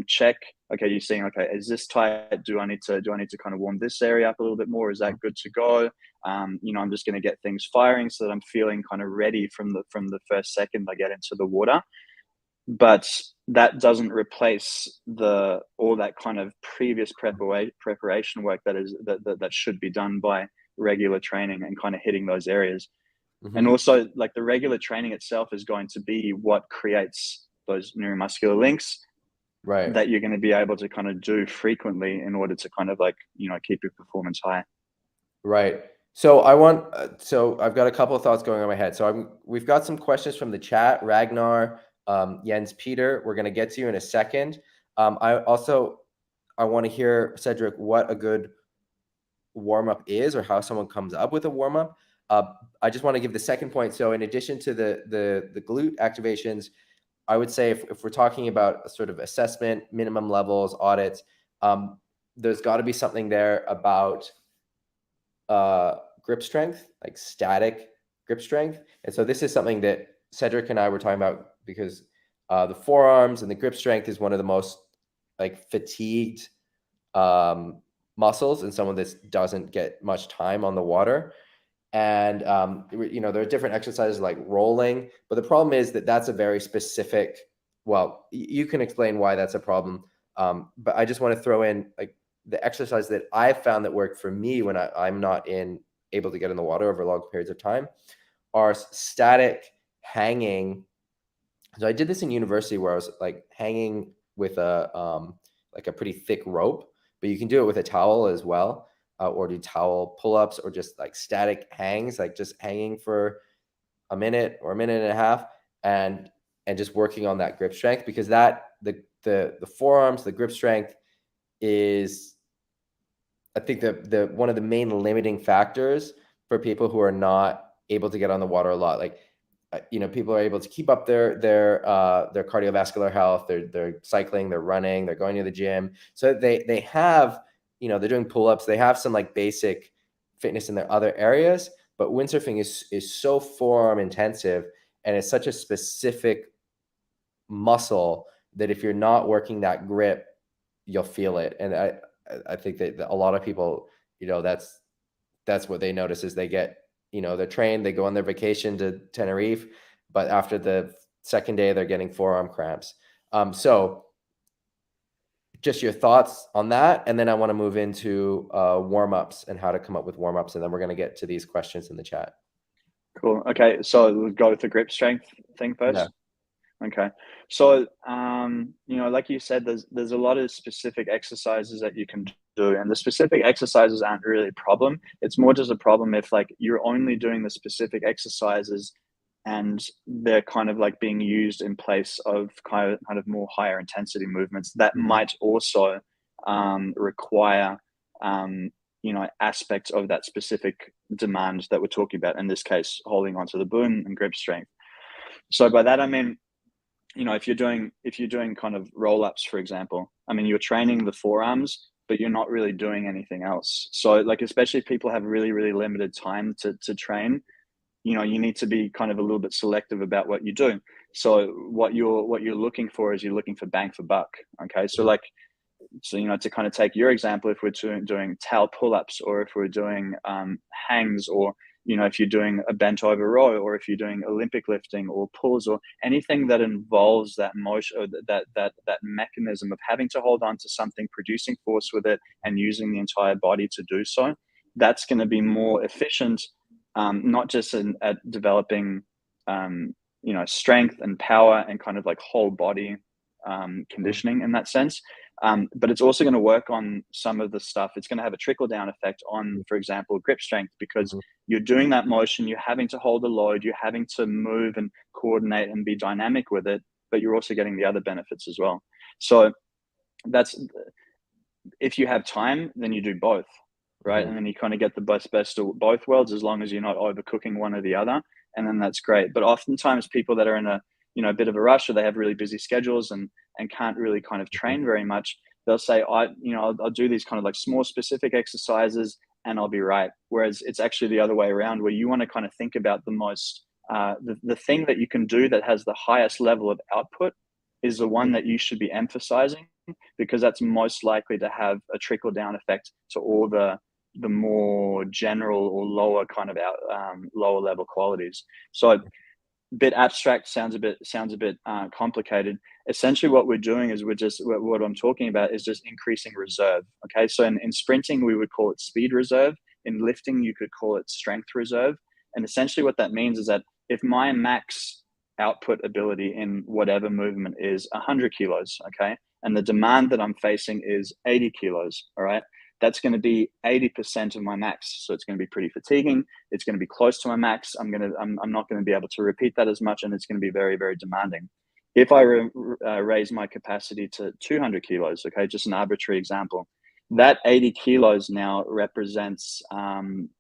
check. Okay, you're seeing, okay, is this tight? Do I need to kind of warm this area up a little bit more? Is that good to go? I'm just going to get things firing so that I'm feeling kind of ready from the first second I get into the water. But that doesn't replace all that kind of previous preparation work that should be done by regular training and kind of hitting those areas. And also, like, the regular training itself is going to be what creates those neuromuscular links, right, that you're going to be able to kind of do frequently in order to kind of, like, keep your performance high. Right. So I've got a couple of thoughts going on in my head. So we've got some questions from the chat. Ragnar, Jens, Peter, we're going to get to you in a second. I want to hear, Cedric, what a good warm-up is, or how someone comes up with a warm-up. I just want to give the second point. So in addition to the glute activations, I would say if we're talking about a sort of assessment, minimum levels, audits, there's got to be something there about grip strength, like static grip strength. And so this is something that Cedric and I were talking about, because the forearms and the grip strength is one of the most like fatigued muscles in someone that doesn't get much time on the water. And there are different exercises like rolling, but the problem is that that's a very specific, well, you can explain why that's a problem, but I just want to throw in like the exercise that I found that worked for me when I'm not able to get in the water over long periods of time are static hanging. So I did this in university where I was like hanging with a pretty thick rope, but you can do it with a towel as well, or do towel pull-ups, or just like static hangs, like just hanging for a minute or a minute and a half, and just working on that grip strength, because that the forearms, the grip strength is, I think, the one of the main limiting factors for people who are not able to get on the water a lot. Like, people are able to keep up their cardiovascular health. They're cycling, they're running, they're going to the gym. So they have, they're doing pull-ups. They have some like basic fitness in their other areas, but windsurfing is so forearm intensive, and it's such a specific muscle that if you're not working that grip, you'll feel it. And I think that a lot of people, that's what they notice is they get, they're trained, they go on their vacation to Tenerife, but after the second day, they're getting forearm cramps. So just your thoughts on that. And then I want to move into warm-ups and how to come up with warm-ups. And then we're going to get to these questions in the chat. Cool. Okay. So we'll go with the grip strength thing first. Yeah. Okay. So, like you said, there's a lot of specific exercises that you can do, and the specific exercises aren't really a problem. It's more just a problem if like you're only doing the specific exercises and they're kind of like being used in place of kind of more higher intensity movements that might also require, aspects of that specific demand that we're talking about. In this case, holding onto the boom and grip strength. So by that, I mean, if you're doing kind of roll-ups, for example, I mean, you're training the forearms, but you're not really doing anything else. So like, especially if people have really, really limited time to train, you need to be kind of a little bit selective about what you do. So what you're looking for is you're looking for bang for buck. Okay. So to kind of take your example, if we're doing towel pull-ups, or if we're doing hangs, or if you're doing a bent over row, or if you're doing Olympic lifting or pulls, or anything that involves that motion, or that mechanism of having to hold on to something, producing force with it, and using the entire body to do so, that's going to be more efficient, not just at developing, strength and power and kind of like whole body conditioning in that sense. But it's also going to work on some of the stuff. It's going to have a trickle down effect on, for example, grip strength, because you're doing that motion, you're having to hold a load, you're having to move and coordinate and be dynamic with it, but you're also getting the other benefits as well. So that's, if you have time, then you do both, right? And then you kind of get the best of both worlds, as long as you're not overcooking one or the other. And then that's great. But oftentimes people that are in a bit of a rush, or they have really busy schedules and can't really kind of train very much, they'll say, I'll do these kind of like small specific exercises and I'll be right. Whereas it's actually the other way around, where you want to kind of think about the most, the thing that you can do that has the highest level of output is the one that you should be emphasizing, because that's most likely to have a trickle down effect to all the more general or lower kind of lower level qualities. So bit abstract, sounds a bit complicated. Essentially what we're doing is what I'm talking about is just increasing reserve. Okay, so in sprinting we would call it speed reserve. In lifting you could call it strength reserve. And essentially what that means is that if my max output ability in whatever movement is 100 kilos, okay, and the demand that I'm facing is 80 kilos, all right, that's going to be 80% of my max. So it's going to be pretty fatiguing. It's going to be close to my max. I'm not going to be able to repeat that as much, and it's going to be very, very demanding. If I raise my capacity to 200 kilos, okay, just an arbitrary example, that 80 kilos now represents 40%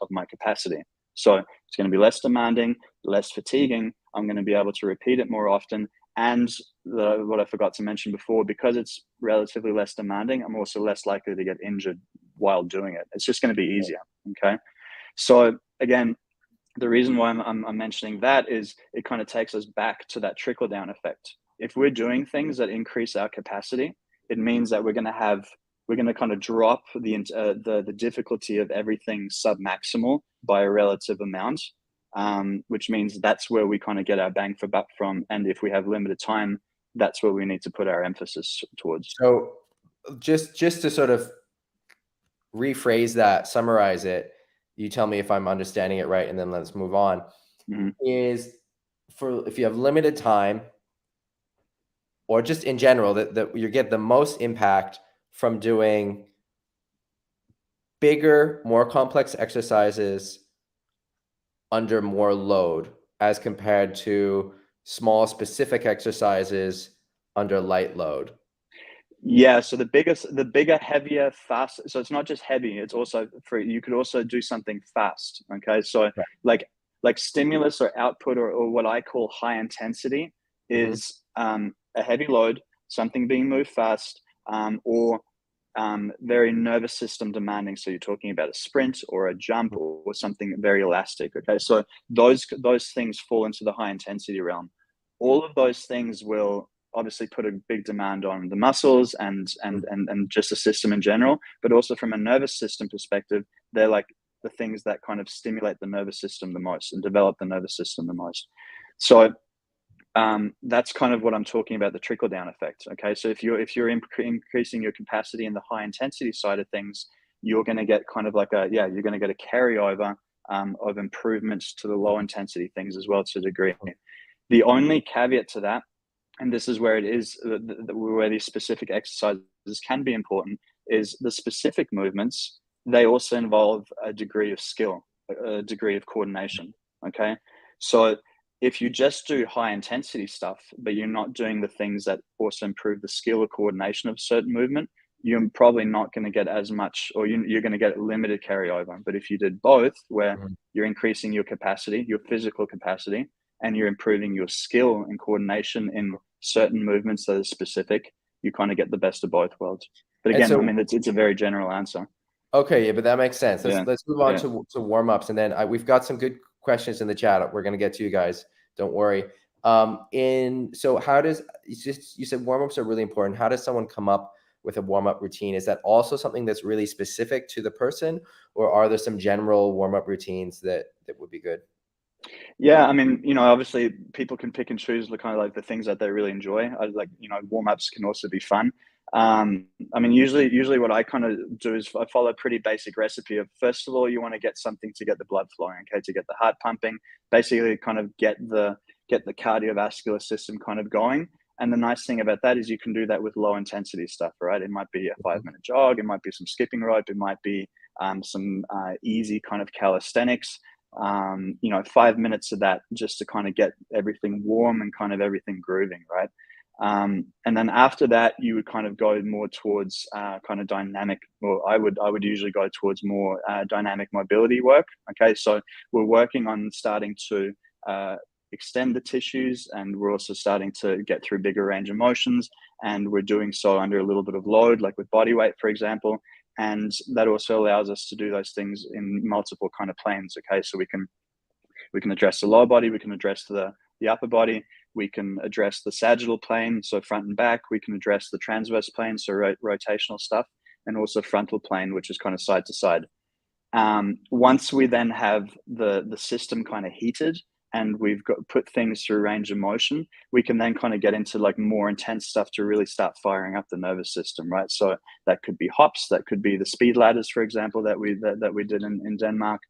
of my capacity. So it's going to be less demanding, less fatiguing. I'm going to be able to repeat it more often. And what I forgot to mention before, because it's relatively less demanding, I'm also less likely to get injured while doing it. It's just going to be easier. Okay. So again, the reason why I'm mentioning that is it kind of takes us back to that trickle down effect. If we're doing things that increase our capacity, it means that we're going to kind of drop the difficulty of everything sub-maximal by a relative amount, which means that's where we kind of get our bang for buck from. And if we have limited time, that's where we need to put our emphasis towards. So just to sort of rephrase that, summarize it, you tell me if I'm understanding it right, and then let's move on. Is for if you have limited time, or just in general, that you get the most impact from doing bigger, more complex exercises under more load as compared to small specific exercises under light load. Yeah, so the bigger, heavier, fast. So it's not just heavy; it's also you could also do something fast. Okay, so right. like stimulus or output or what I call high intensity is a heavy load, something being moved fast, or very nervous system demanding. So you're talking about a sprint or a jump or something very elastic. Okay, so those things fall into the high intensity realm. All of those things will obviously put a big demand on the muscles and just the system in general, but also from a nervous system perspective, they're like the things that kind of stimulate the nervous system the most and develop the nervous system the most. So that's kind of what I'm talking about, the trickle down effect. Okay, so if you're increasing your capacity in the high intensity side of things, you're going to get kind of like you're going to get a carryover of improvements to the low intensity things as well to a degree. The only caveat to that, and this is where it is where these specific exercises can be important, is the specific movements. They also involve a degree of skill, a degree of coordination. Okay, so if you just do high intensity stuff, but you're not doing the things that also improve the skill or coordination of certain movement, you're probably not going to get as much, or you're going to get limited carryover. But if you did both, where you're increasing your capacity, your physical capacity, and you're improving your skill and coordination in certain movements that are specific, you kind of get the best of both worlds. But again, I mean, it's a very general answer. Okay, yeah, but that makes sense. Let's move on to warm-ups, and then we've got some good questions in the chat. We're going to get to you guys. Don't worry. So how does, you said warm-ups are really important. How does someone come up with a warm-up routine? Is that also something that's really specific to the person, or are there some general warm-up routines that would be good? Yeah, I mean, obviously people can pick and choose the kind of like the things that they really enjoy. Warm-ups can also be fun. I mean, usually what I kind of do is I follow a pretty basic recipe of, first of all, you want to get something to get the blood flowing, okay, to get the heart pumping, basically kind of get the cardiovascular system kind of going. And the nice thing about that is you can do that with low intensity stuff, right? It might be a 5-minute jog, it might be some skipping rope, it might be some easy kind of calisthenics. 5 minutes of that just to kind of get everything warm and kind of everything grooving, right? And then after that, you would kind of go more towards kind of dynamic, or I would usually go towards more dynamic mobility work. Okay, so we're working on starting to extend the tissues, and we're also starting to get through bigger range of motions, and we're doing so under a little bit of load, like with body weight, for example. And that also allows us to do those things in multiple kind of planes. Okay, so we can address the lower body, we can address the upper body, we can address the sagittal plane, so front and back, we can address the transverse plane, so rotational stuff, and also frontal plane, which is kind of side to side. Once we then have the system kind of heated, and we've put things through range of motion, we can then kind of get into like more intense stuff to really start firing up the nervous system, right? So that could be hops, that could be the speed ladders, for example, that we did in Denmark.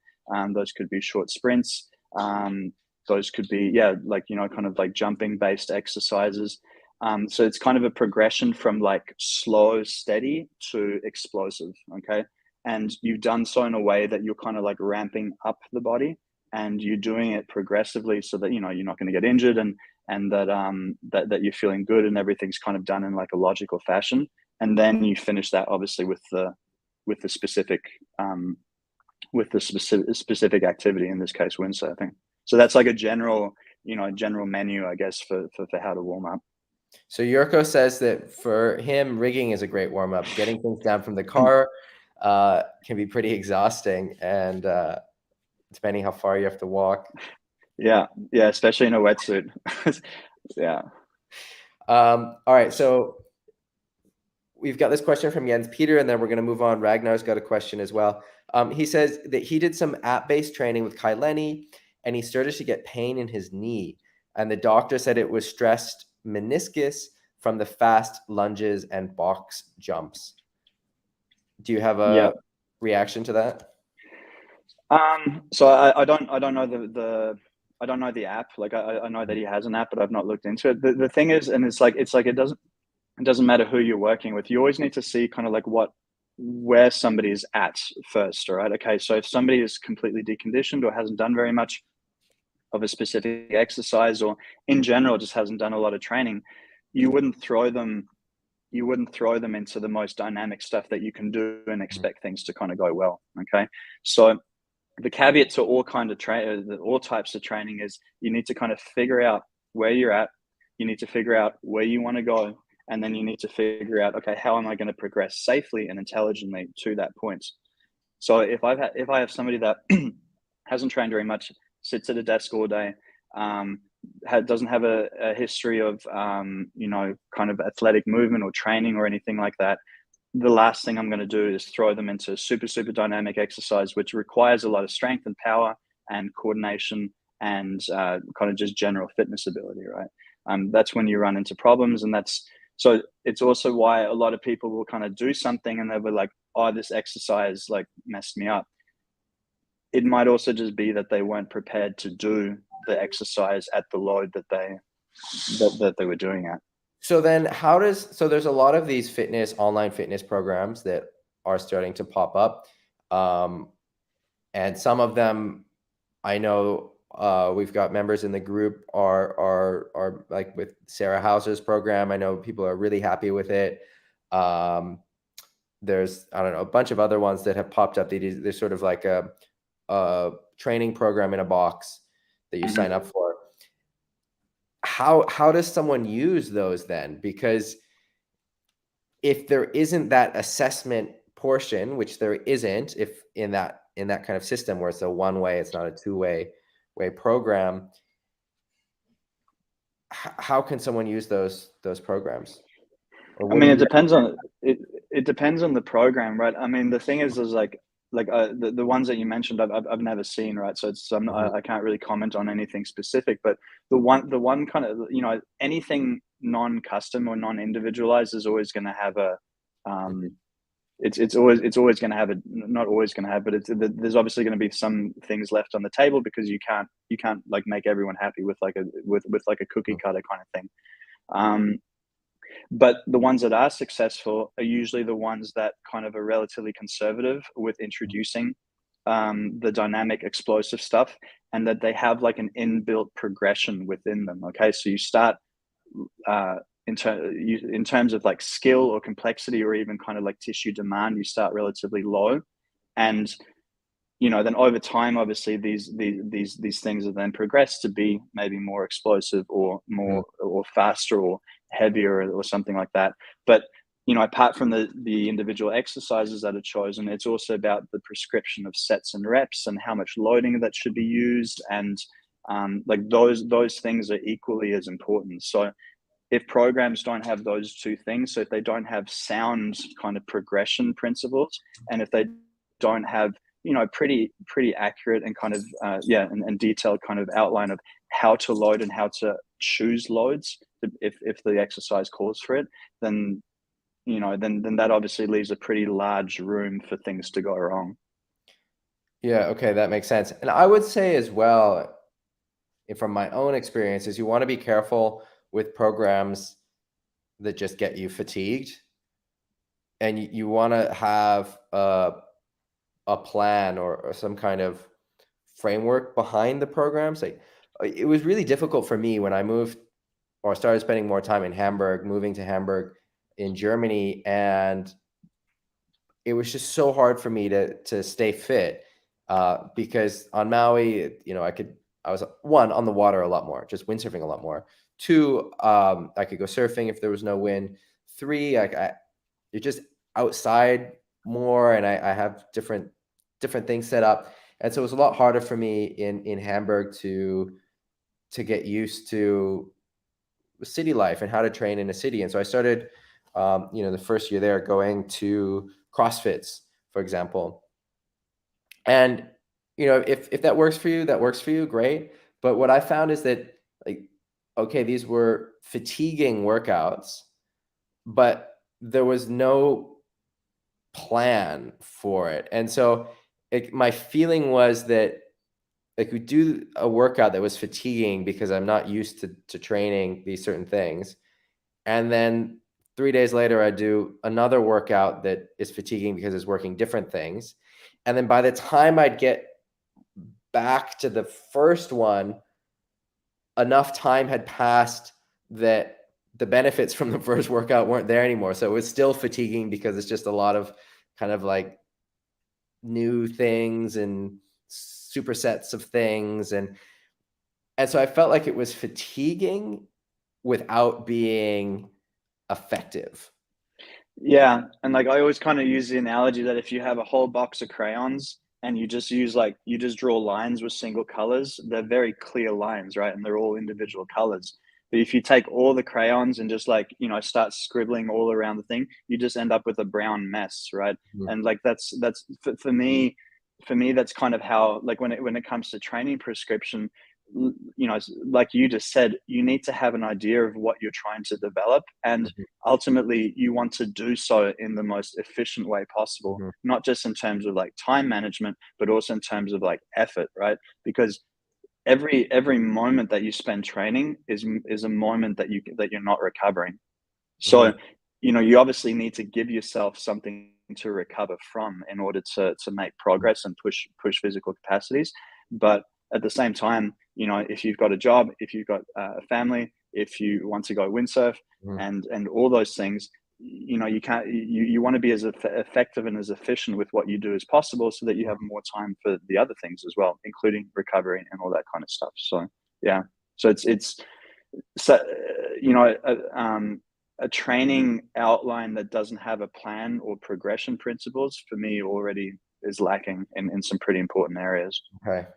Those could be short sprints. Those could be, kind of like jumping based exercises. So it's kind of a progression from like slow, steady to explosive, okay? And you've done so in a way that you're kind of like ramping up the body, and you're doing it progressively so that, you're not going to get injured, and that you're feeling good, and everything's kind of done in like a logical fashion. And then you finish that obviously with the specific activity, in this case, windsurfing. So that's like a general general menu, I guess, for how to warm up. So Yurko says that for him, rigging is a great warm up. Getting things down from the car can be pretty exhausting, and depending how far you have to walk. Yeah, especially in a wetsuit. Yeah. All right, so we've got this question from Jens Peter, and then we're going to move on. Ragnar's got a question as well. He says that he did some app-based training with Kai Lenny, and he started to get pain in his knee. And the doctor said it was stressed meniscus from the fast lunges and box jumps. Do you have a reaction to that? So I don't know I don't know the app. Like I know that he has an app, but I've not looked into it. The thing is, and it's like it doesn't matter who you're working with. You always need to see kind of like where somebody's at first. All right. Okay. So if somebody is completely deconditioned or hasn't done very much of a specific exercise, or in general just hasn't done a lot of training, you wouldn't throw them into the most dynamic stuff that you can do and expect things to kind of go well. Okay. So the caveat to all types of training is you need to kind of figure out where you're at. You need to figure out where you want to go. And then you need to figure out, okay, how am I going to progress safely and intelligently to that point? So if I have somebody that hasn't trained very much, sits at a desk all day, doesn't have a history of, kind of athletic movement or training or anything like that, the last thing I'm going to do is throw them into super, super dynamic exercise, which requires a lot of strength and power and coordination and kind of just general fitness ability, right? That's when you run into problems. And so it's also why a lot of people will kind of do something and they'll be like, oh, this exercise like messed me up. It might also just be that they weren't prepared to do the exercise at the load that they were doing at. So then so there's a lot of these online fitness programs that are starting to pop up. And some of them, I know we've got members in the group are like with Sarah Hauser's program. I know people are really happy with it. There's, I don't know, a bunch of other ones that have popped up. They're sort of like a training program in a box that you sign up for. How does someone use those then? Because if there isn't that assessment portion, which there isn't, if in that kind of system where it's a one-way, it's not a two-way program, how can someone use those programs? I mean, it depends on the program, right? I mean, the thing is like the ones that you mentioned, I've never seen, right? So I can't really comment on anything specific, but the one kind of, anything non-custom or non-individualized is always going to have it's always going to have not always going to have, but there's obviously going to be some things left on the table because you can't like make everyone happy with like a cookie cutter kind of thing. But the ones that are successful are usually the ones that kind of are relatively conservative with introducing the dynamic explosive stuff, and that they have like an inbuilt progression within them. Okay, so you start in terms of like skill or complexity or even kind of like tissue demand, you start relatively low, and then over time, obviously these things are then progressed to be maybe more explosive or more or faster or heavier or something like that. But apart from the individual exercises that are chosen, it's also about the prescription of sets and reps and how much loading that should be used, and like those things are equally as important. So if programs don't have those two things, so if they don't have sound kind of progression principles, and if they don't have pretty accurate and kind of and detailed kind of outline of how to load and how to choose loads if the exercise calls for it, then then that obviously leaves a pretty large room for things to go wrong. Yeah, okay, that makes sense. And I would say as well, from my own experiences, you want to be careful with programs that just get you fatigued, and you want to have a plan or some kind of framework behind the programs. Like, it was really difficult for me when I moved or started spending more time in Hamburg, moving to Hamburg in Germany, and it was just so hard for me to stay fit because on Maui, I could I was, one, on the water a lot more, just windsurfing a lot more. Two, I could go surfing if there was no wind. Three, you're just outside more, and I have different things set up. And so it was a lot harder for me in Hamburg to get used to city life and how to train in a city. And so I started, the first year there, going to CrossFits, for example. And, if that works for you, that works for you, great. But what I found is that, like, okay, these were fatiguing workouts, but there was no plan for it. And so my feeling was that, like, we do a workout that was fatiguing because I'm not used to training these certain things. And then 3 days later, I do another workout that is fatiguing because it's working different things. And then by the time I'd get back to the first one, enough time had passed that the benefits from the first workout weren't there anymore. So it was still fatiguing because it's just a lot of kind of like new things and supersets of things. And so I felt like it was fatiguing without being effective. Yeah. And like, I always kind of use the analogy that if you have a whole box of crayons and you just draw lines with single colors, they're very clear lines, right? And they're all individual colors. But if you take all the crayons and just start scribbling all around the thing, you just end up with a brown mess, right? Mm-hmm. And like, that's for me, that's kind of how, like, when it comes to training prescription, like you just said, you need to have an idea of what you're trying to develop, and mm-hmm. ultimately you want to do so in the most efficient way possible, mm-hmm. not just in terms of like time management, but also in terms of like effort, right? Because every moment that you spend training is a moment that you're not recovering. So, mm-hmm. You obviously need to give yourself something to recover from in order to make progress and push physical capacities. But at the same time, if you've got a job, if you've got a family, if you want to go windsurf, mm-hmm. and all those things, you want to be as effective and as efficient with what you do as possible, so that you have more time for the other things as well, including recovery and all that kind of stuff. So yeah, so it's a training outline that doesn't have a plan or progression principles, for me, already is lacking in some pretty important areas. Okay.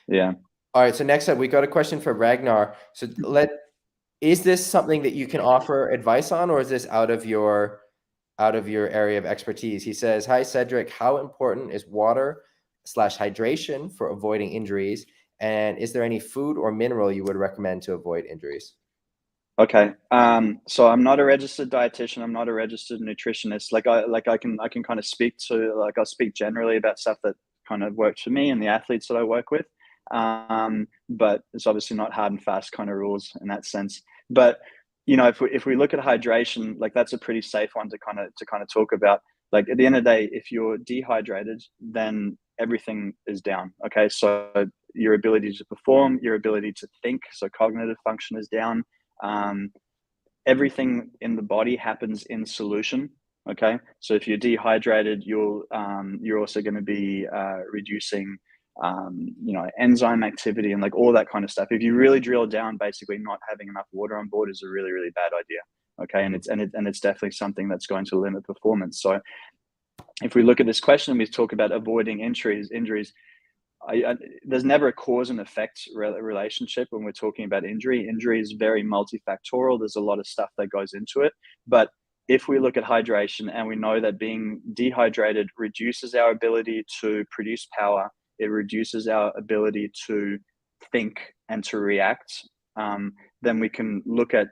Yeah. All right. So next up, we got a question for Ragnar. So is this something that you can offer advice on, or is this out of your area of expertise? He says, "Hi, Cedric. How important is water/hydration for avoiding injuries? And is there any food or mineral you would recommend to avoid injuries?" Okay. So I'm not a registered dietitian. I'm not a registered nutritionist. I can kind of speak to, I'll speak generally about stuff that kind of works for me and the athletes that I work with. But it's obviously not hard and fast kind of rules in that sense. But if we look at hydration, like, that's a pretty safe one to kind of talk about. Like, at the end of the day, if you're dehydrated, then everything is down. Okay, so your ability to perform, your ability to think, so cognitive function is down. Everything in the body happens in solution. Okay, so if you're dehydrated, you're also going to be reducing enzyme activity and like all that kind of stuff. If you really drill down, basically not having enough water on board is a really, really bad idea. Okay, and it's definitely something that's going to limit performance. So if we look at this question, we talk about avoiding injuries. There's never a cause and effect relationship when we're talking about injury. Injury is very multifactorial. There's a lot of stuff that goes into it. But if we look at hydration, and we know that being dehydrated reduces our ability to produce power, it reduces our ability to think and to react, then we can look at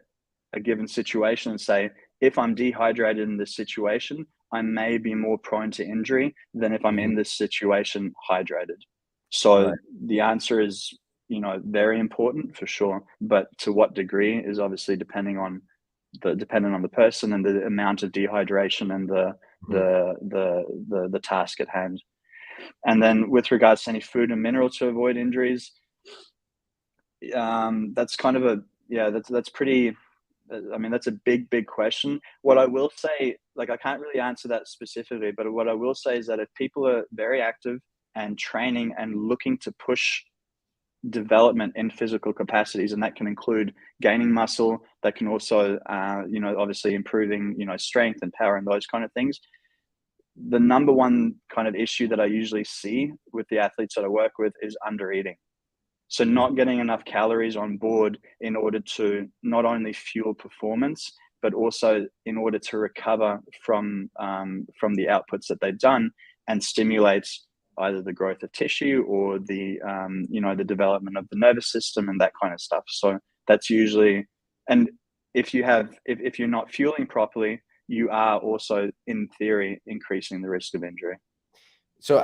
a given situation and say, if I'm dehydrated in this situation, I may be more prone to injury than if I'm in this situation hydrated. So the answer is, very important for sure, but to what degree is obviously dependent on the person and the amount of dehydration and the task at hand. And then with regards to any food and mineral to avoid injuries, that's kind of that's pretty. I mean, that's a big question. What I will say, like, I can't really answer that specifically, but what I will say is that if people are very active and training and looking to push development in physical capacities, and that can include gaining muscle, that can also obviously improving strength and power and those kind of things. The number one kind of issue that I usually see with the athletes that I work with is under eating. So not getting enough calories on board in order to not only fuel performance, but also in order to recover from the outputs that they've done and stimulate either the growth of tissue or the the development of the nervous system and that kind of stuff. So that's usually, and if you're not fueling properly, you are also in theory increasing the risk of injury. So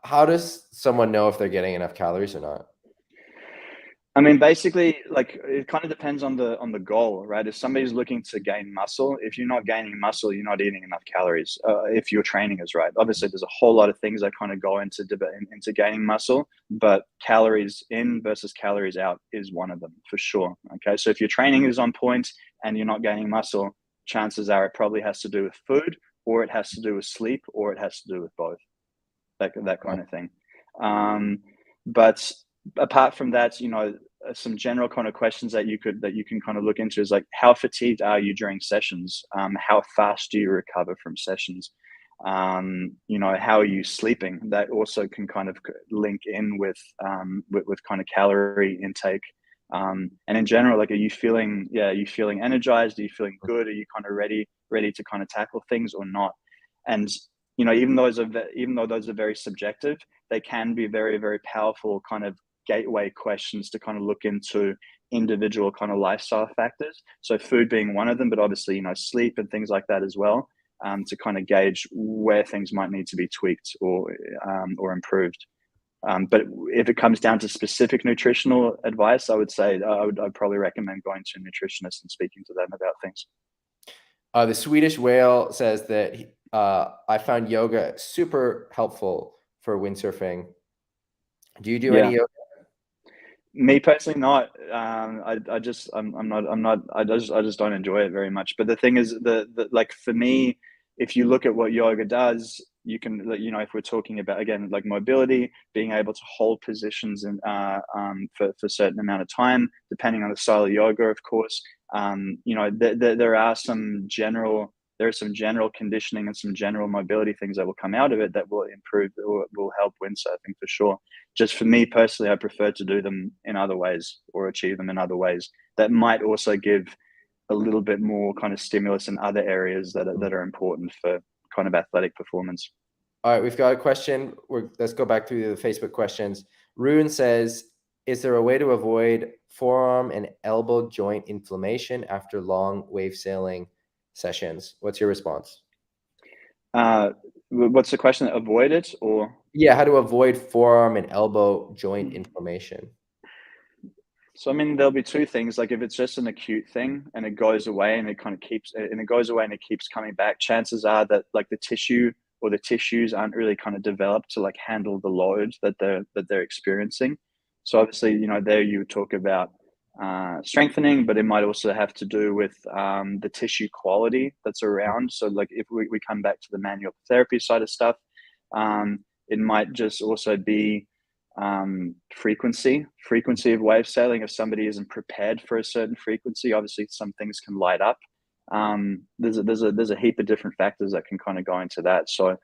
how does someone know if they're getting enough calories or not? I mean, basically, like, it kind of depends on the goal, right? If somebody's looking to gain muscle, if you're not gaining muscle, you're not eating enough calories. If your training is right, obviously, there's a whole lot of things that kind of go into gaining muscle, but calories in versus calories out is one of them for sure. Okay, so if your training is on point and you're not gaining muscle, chances are it probably has to do with food, or it has to do with sleep, or it has to do with both. That kind of thing. But apart from that, some general kind of questions that you can kind of look into is like, how fatigued are you during sessions? How fast do you recover from sessions? How are you sleeping? That also can kind of link in with kind of calorie intake. And in general, like, are you feeling energized? Are you feeling good? Are you kind of ready to kind of tackle things or not? And even though those are very subjective, they can be very, very powerful kind of gateway questions to kind of look into individual kind of lifestyle factors. So food being one of them, but obviously, sleep and things like that as well, to kind of gauge where things might need to be tweaked or improved. But if it comes down to specific nutritional advice, I would say I'd probably recommend going to a nutritionist and speaking to them about things. The Swedish Whale says that I found yoga super helpful for windsurfing. Do you do any yoga? Me personally, not. I just don't enjoy it very much. But the thing is, like, for me, if you look at what yoga does, you can, if we're talking about, again, like mobility, being able to hold positions and for a certain amount of time, depending on the style of yoga, of course. There are some general conditioning and some general mobility things that will come out of it that will improve or will help windsurfing for sure. Just for me personally, I prefer to do them in other ways or achieve them in other ways that might also give a little bit more kind of stimulus in other areas that are important for kind of athletic performance. All right, we've got a question. Let's go back through the Facebook questions. Rune says, is there a way to avoid forearm and elbow joint inflammation after long wave sailing sessions? What's your response? What's the question? Avoid it, or? Yeah, how to avoid forearm and elbow joint inflammation. So, I mean, there'll be two things. Like, if it's just an acute thing and it goes away and it keeps coming back, chances are that, like, the tissue or the tissues aren't really kind of developed to, like, handle the load that they're experiencing. So obviously, there you talk about strengthening, but it might also have to do with the tissue quality that's around. So, like, if we come back to the manual therapy side of stuff, it might just also be frequency of wave sailing. If somebody isn't prepared for a certain frequency, obviously some things can light up. There's a heap of different factors that can kind of go into that. So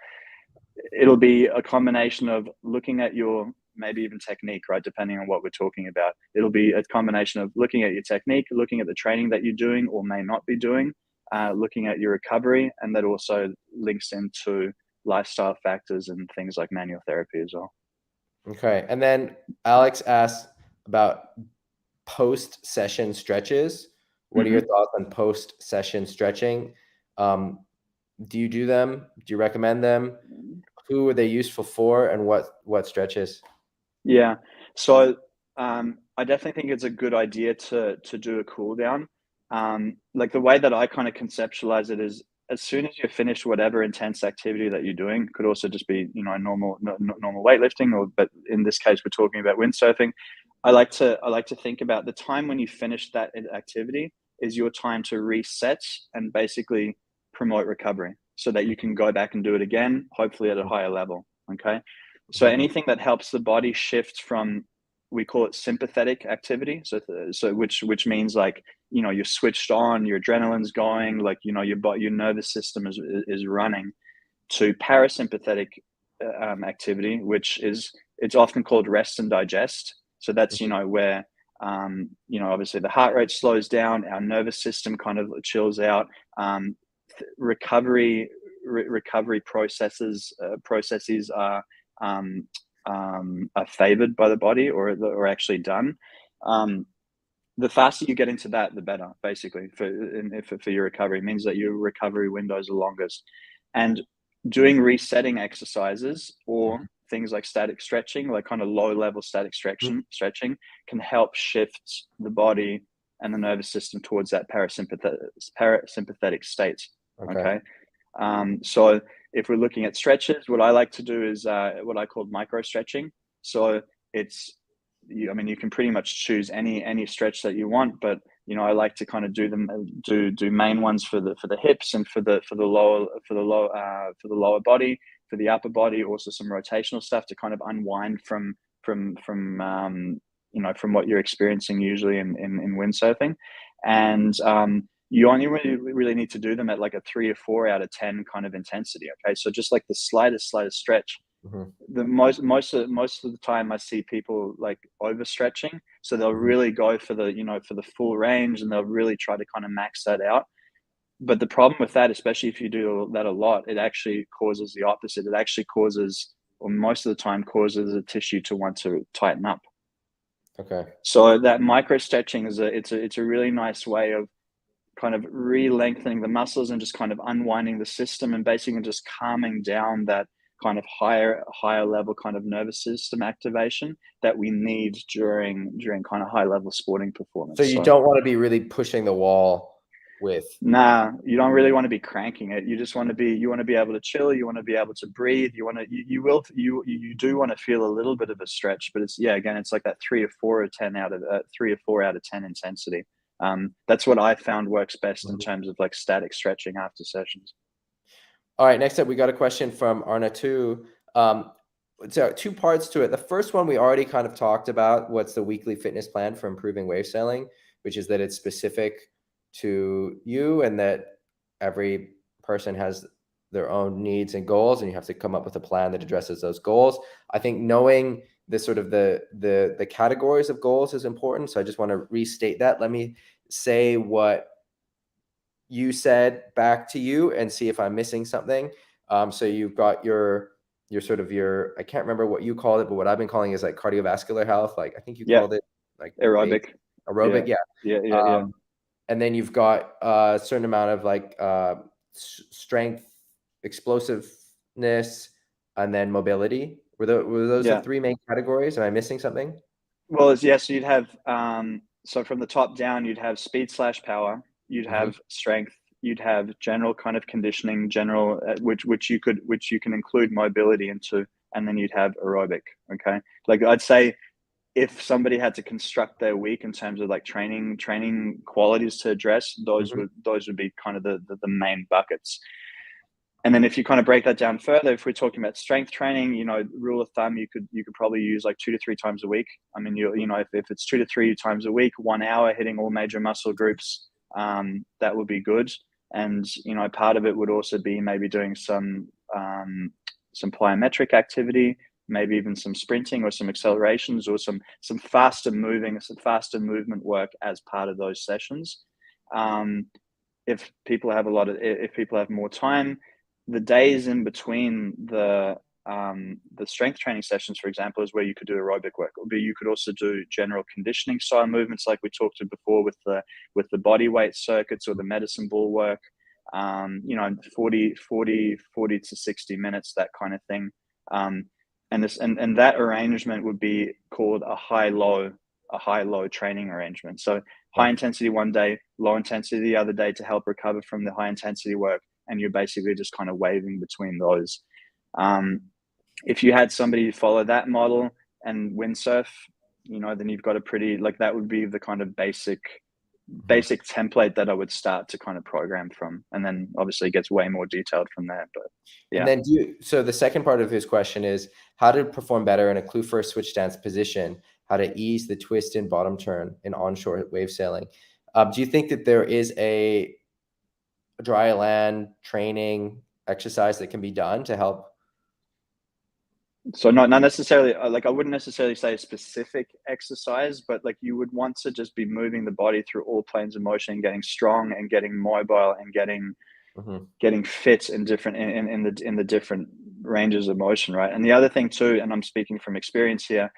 it'll be a combination of looking at your, maybe even technique, right? Depending on what we're talking about. It'll be a combination of looking at your technique, looking at the training that you're doing or may not be doing, looking at your recovery, and that also links into lifestyle factors and things like manual therapy as well. Okay. And then Alex asked about post-session stretches. What are your thoughts on post-session stretching? Do you do them? Do you recommend them? Who are they useful for, and what stretches? Yeah. So I definitely think it's a good idea to do a cool down. Like, the way that I kind of conceptualize it is, as soon as you finish whatever intense activity that you're doing, could also just be, normal weightlifting, but in this case, we're talking about windsurfing. I like to think about the time when you finish that activity is your time to reset and basically promote recovery so that you can go back and do it again, hopefully at a higher level. Okay. So anything that helps the body shift from we call it sympathetic activity. So which means like, you know, you're switched on, your adrenaline's going, like, you know, your nervous system is running, to parasympathetic activity, which is, it's often called rest and digest. So that's, you know, where, you know, obviously the heart rate slows down, our nervous system kind of chills out, recovery processes are favored by the body, or actually done. The faster you get into that, the better, basically, for your recovery. It means that your recovery windows are longest. And doing resetting exercises, or things like static stretching, like kind of low level static stretching, can help shift the body and the nervous system towards that parasympathetic state. Okay. So if we're looking at stretches, what I like to do is what I call micro stretching. So it's, I mean, you can pretty much choose any stretch that you want, but, you know, I like to kind of do main ones for the hips, and for the lower body, for the upper body, also some rotational stuff to kind of unwind from you know, from what you're experiencing usually in windsurfing. And you only really need to do them at like a 3 or 4 out of 10 kind of intensity. Okay, so just like the slightest stretch. The most of the time I see people like overstretching, so they'll really go for the, you know, for the full range, and they'll really try to kind of max that out. But the problem with that, especially if you do that a lot, it actually causes the opposite. It actually causes, or most of the time causes, the tissue to want to tighten up. Okay. So that micro stretching is it's a really nice way of kind of re-lengthening the muscles and just kind of unwinding the system, and basically just calming down that kind of higher level kind of nervous system activation that we need during kind of high level sporting performance. So you don't want to be really pushing the wall with. Nah, you don't really want to be cranking it. You just want to be able to chill. You want to be able to breathe. You do want to feel a little bit of a stretch, but it's, again, it's like that 3 or 4 out of 10 intensity. That's what I found works best in terms of like static stretching after sessions. All right, next up, we got a question from Arna too. So 2 parts to it. The first one we already kind of talked about. What's the weekly fitness plan for improving wave sailing? Which is that it's specific to you, and that every person has their own needs and goals, and you have to come up with a plan that addresses those goals. I think knowing the sort of the categories of goals is important. So I just want to restate that. Let me say what you said back to you and see if I'm missing something. So you've got your sort of I can't remember what you called it, but what I've been calling is like cardiovascular health. Like I think you called it like aerobic. Yeah. And then you've got a certain amount of like strength, explosiveness, and then mobility. Were those the 3 main categories? Am I missing something? Well, so you'd have, so from the top down, you'd have speed/power, you'd have strength, you'd have general kind of conditioning, which you can include mobility into, and then you'd have aerobic. Okay, like I'd say, if somebody had to construct their week in terms of like training qualities to address, those would be kind of the main buckets. And then if you kind of break that down further, if we're talking about strength training, you know, rule of thumb, you could probably use like 2 to 3 times a week. I mean, you know, if it's 2 to 3 times a week, 1 hour hitting all major muscle groups, that would be good. And, you know, part of it would also be maybe doing some plyometric activity, maybe even some sprinting or some accelerations, or some faster movement work as part of those sessions. If people have more time, the days in between the strength training sessions, for example, is where you could do aerobic work. Or you could also do general conditioning style movements, like we talked to before with the body weight circuits or the medicine ball work. You know, 40 to 60 minutes, that kind of thing. And that arrangement would be called a high-low training arrangement. So high intensity one day, low intensity the other day, to help recover from the high intensity work. And you're basically just kind of waving between those. If you had somebody follow that model and windsurf, you know, then you've got a pretty, like, that would be the kind of basic template that I would start to kind of program from. And then obviously it gets way more detailed from there, but yeah. And then so the second part of his question is how to perform better in a clue first switch stance position. how to ease the twist and bottom turn in onshore wave sailing. Do you think that there is a dry land training exercise that can be done to help? So not necessarily, like I wouldn't necessarily say a specific exercise, but like you would want to just be moving the body through all planes of motion and getting strong and getting mobile and getting fit in different in the different ranges of motion, right? And the other thing too, and I'm speaking from experience here,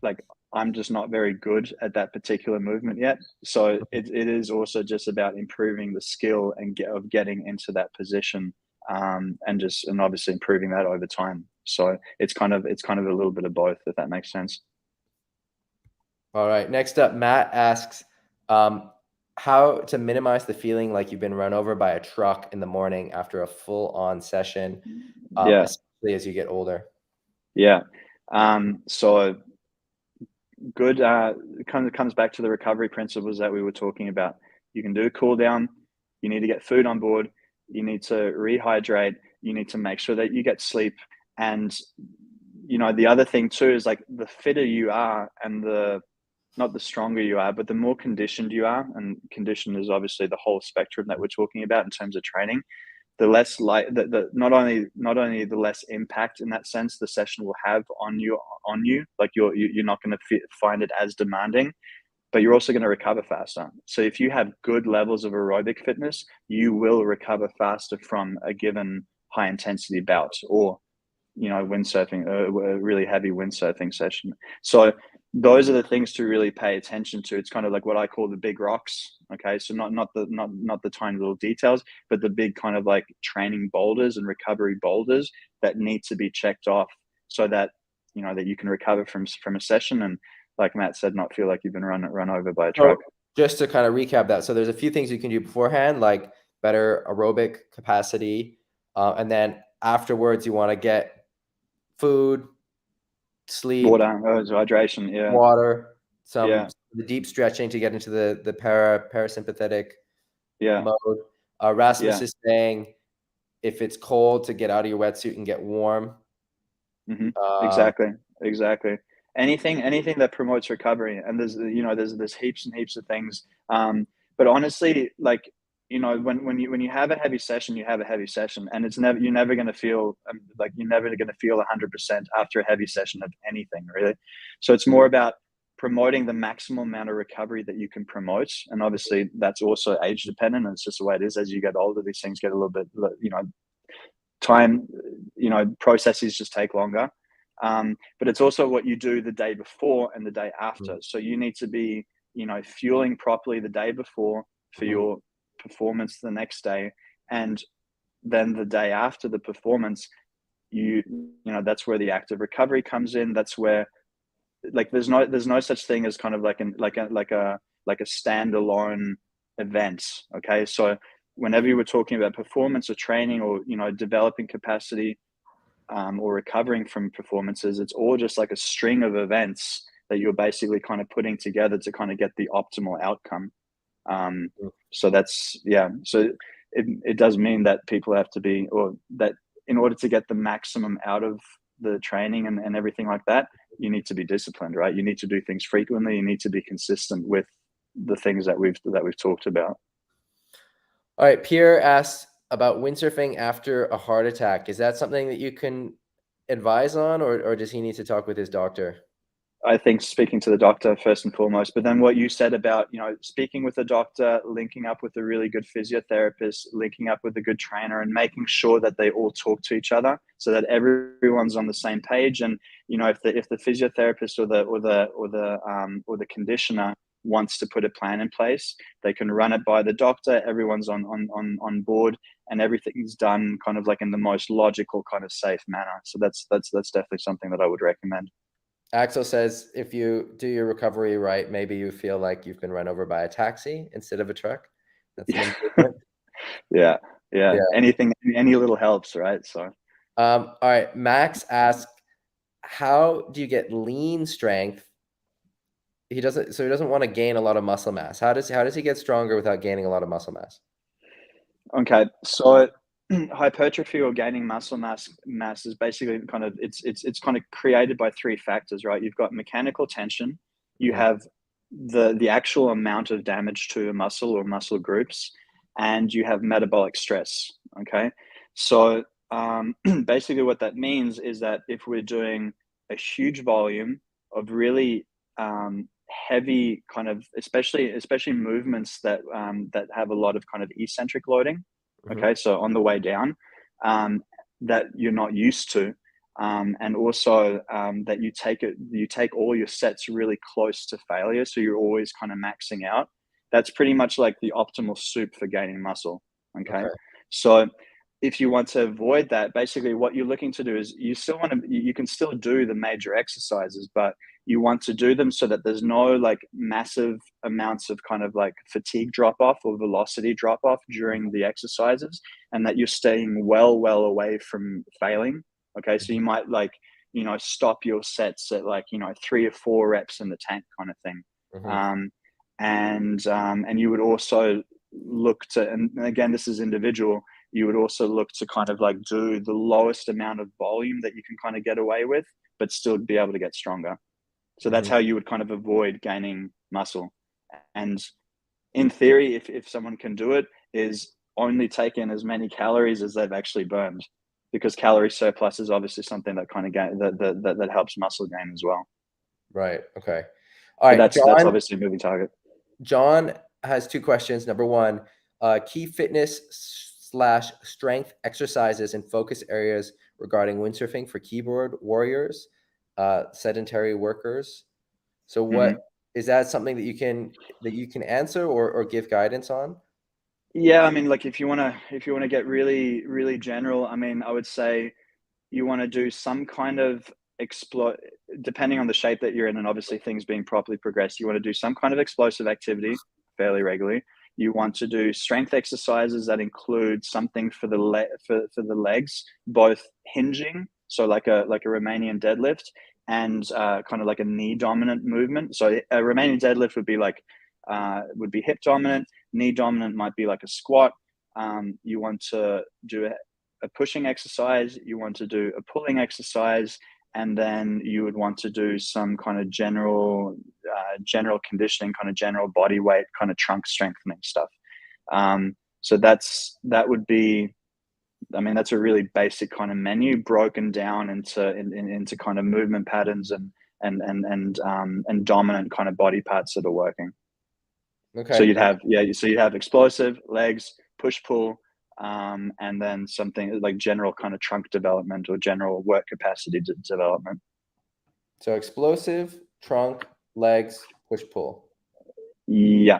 like I'm just not very good at that particular movement yet. So it is also just about improving the skill and of getting into that position, and obviously improving that over time. So it's kind of a little bit of both, if that makes sense. All right. Next up, Matt asks, how to minimize the feeling like you've been run over by a truck in the morning after a full-on session, especially as you get older. Yeah. So good. It kind of comes back to the recovery principles that we were talking about. You can do a cool down. You need to get food on board. You need to rehydrate. You need to make sure that you get sleep. And, you know, the other thing too is like the fitter you are and not the stronger you are, but the more conditioned you are, and condition is obviously the whole spectrum that we're talking about in terms of training, the less not only the less impact in that sense the session will have on you, like you're not going to find it as demanding, but you're also going to recover faster. So if you have good levels of aerobic fitness, you will recover faster from a given high intensity bout, or, you know, windsurfing, a really heavy windsurfing session. So those are the things to really pay attention to. It's kind of like what I call the big rocks. Okay, so not the tiny little details, but the big kind of like training boulders and recovery boulders that need to be checked off, so that, you know, that you can recover from a session and, like Matt said, not feel like you've been run over by a truck. Just to kind of recap that, so there's a few things you can do beforehand, like better aerobic capacity, and then afterwards you want to get food, sleep, water, hydration, water, the deep stretching to get into the parasympathetic mode. Rasmus is saying if it's cold, to get out of your wetsuit and get warm. Exactly. Anything that promotes recovery, and there's heaps and heaps of things. But honestly, like, you know, when you have a heavy session, you have a heavy session, and you're never going to feel 100% after a heavy session of anything, really. So it's more about promoting the maximum amount of recovery that you can promote, and obviously that's also age dependent, and it's just the way it is. As you get older, these things get a little bit, you know, time, you know, processes just take longer. But it's also what you do the day before and the day after. So you need to be, you know, fueling properly the day before for your performance the next day, and then the day after the performance, you know, that's where the active recovery comes in. That's where, like, there's no such thing as kind of like a standalone event. Okay, so whenever you were talking about performance or training, or, you know, developing capacity, or recovering from performances, it's all just like a string of events that you're basically kind of putting together to kind of get the optimal outcome. So that's, so it does mean that people have to be, or that in order to get the maximum out of the training and everything like that, you need to be disciplined, right? You need to do things frequently. You need to be consistent with the things that we've talked about. All right, Pierre asks about windsurfing after a heart attack. Is that something that you can advise on, or does he need to talk with his doctor? I think speaking to the doctor first and foremost, but then what you said about, you know, speaking with the doctor, linking up with a really good physiotherapist, linking up with a good trainer, and making sure that they all talk to each other so that everyone's on the same page. And, you know, if the physiotherapist or the conditioner wants to put a plan in place, they can run it by the doctor. Everyone's on board, and everything's done kind of like in the most logical, kind of safe manner. So that's definitely something that I would recommend. Axel says, if you do your recovery right, maybe you feel like you've been run over by a taxi instead of a truck. That's an improvement. Yeah. Any little helps, right? So, all right. Max asks, how do you get lean strength? He doesn't want to gain a lot of muscle mass. How does he get stronger without gaining a lot of muscle mass? Okay, so hypertrophy or gaining muscle mass is basically kind of it's kind of created by three factors, right? You've got mechanical tension, you have the actual amount of damage to a muscle or muscle groups, and you have metabolic stress. Okay, so basically what that means is that if we're doing a huge volume of really heavy kind of, especially movements that that have a lot of kind of eccentric loading, okay, so on the way down, that you're not used to, and also that you take all your sets really close to failure, so you're always kind of maxing out. That's pretty much like the optimal soup for gaining muscle. Okay. So if you want to avoid that, basically what you're looking to do is you can still do the major exercises, but you want to do them so that there's no like massive amounts of kind of like fatigue drop off or velocity drop off during the exercises, and that you're staying well away from failing. Okay. So you might like, stop your sets at like, 3 or 4 reps in the tank kind of thing. And you would also look to, and again, this is individual, you would also look to kind of like do the lowest amount of volume that you can kind of get away with, but still be able to get stronger. So that's how you would kind of avoid gaining muscle. And in theory, if someone can do it, is only take in as many calories as they've actually burned, because calorie surplus is obviously something that kind of that helps muscle gain as well. Right. Okay. All right. That's obviously a moving target. John has 2 questions. Number 1, key fitness/strength exercises and focus areas regarding windsurfing for keyboard warriors, sedentary workers. So what is that something that you can answer or give guidance on? Yeah, I mean, like if you want to get really, really general, I mean, I would say you want to do some kind of depending on the shape that you're in, and obviously things being properly progressed, you want to do some kind of explosive activity fairly regularly. You want to do strength exercises that include something for the legs, both hinging, so like a Romanian deadlift, and kind of like a knee dominant movement. So a Romanian deadlift would be hip dominant. Knee dominant might be like a squat. You want to do a pushing exercise. You want to do a pulling exercise. And then you would want to do some kind of general conditioning, kind of general body weight, kind of trunk strengthening stuff. So that would be, I mean, that's a really basic kind of menu broken down into kind of movement patterns and dominant kind of body parts that are working. Okay. So you'd have explosive, legs, push pull, and then something like general kind of trunk development or general work capacity development. So explosive, trunk, legs, push pull. Yeah.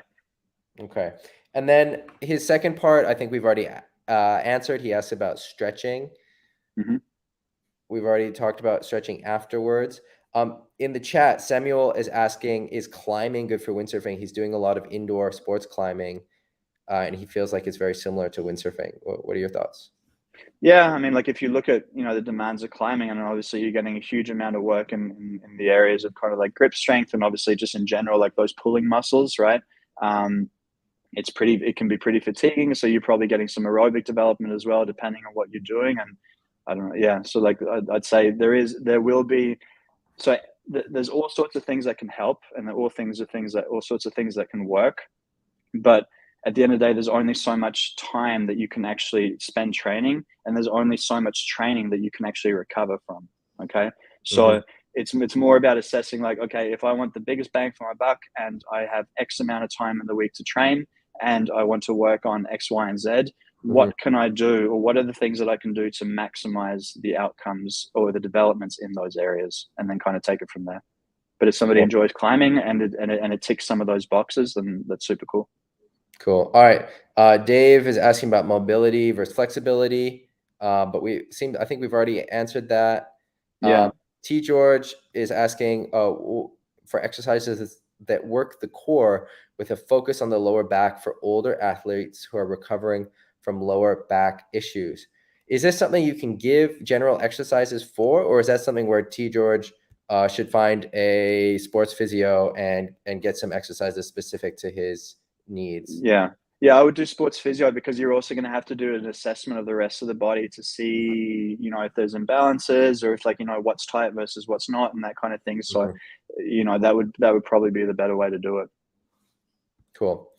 Okay. And then his second part, I think we've already answered. He asked about stretching. We've already talked about stretching afterwards. In the chat, Samuel is asking, is climbing good for windsurfing? He's doing a lot of indoor sports climbing, and he feels like it's very similar to windsurfing. What are your thoughts? Yeah, I mean, like if you look at, the demands of climbing, and obviously you're getting a huge amount of work in the areas of kind of like grip strength, and obviously just in general, like those pulling muscles, right? It can be pretty fatiguing. So you're probably getting some aerobic development as well, depending on what you're doing. And I don't know. Yeah. So like, I'd say there's all sorts of things that can help, and all sorts of things that can work. But at the end of the day, there's only so much time that you can actually spend training, and there's only so much training that you can actually recover from. Okay. So it's more about assessing like, okay, if I want the biggest bang for my buck and I have X amount of time in the week to train, and I want to work on X, Y, and Z, what can I do, or what are the things that I can do to maximize the outcomes or the developments in those areas, and then kind of take it from there. But if somebody enjoys climbing and it ticks some of those boxes, then that's super cool. Cool. All right. Dave is asking about mobility versus flexibility, but I think we've already answered that. Yeah. T. George is asking for exercises that work the core with a focus on the lower back for older athletes who are recovering from lower back issues. Is this something you can give general exercises for, or is that something where T. George should find a sports physio and get some exercises specific to his needs? Yeah, Yeah, I would do sports physio because you're also going to have to do an assessment of the rest of the body to see, if there's imbalances or if what's tight versus what's not and that kind of thing. So, that would probably be the better way to do it. Cool.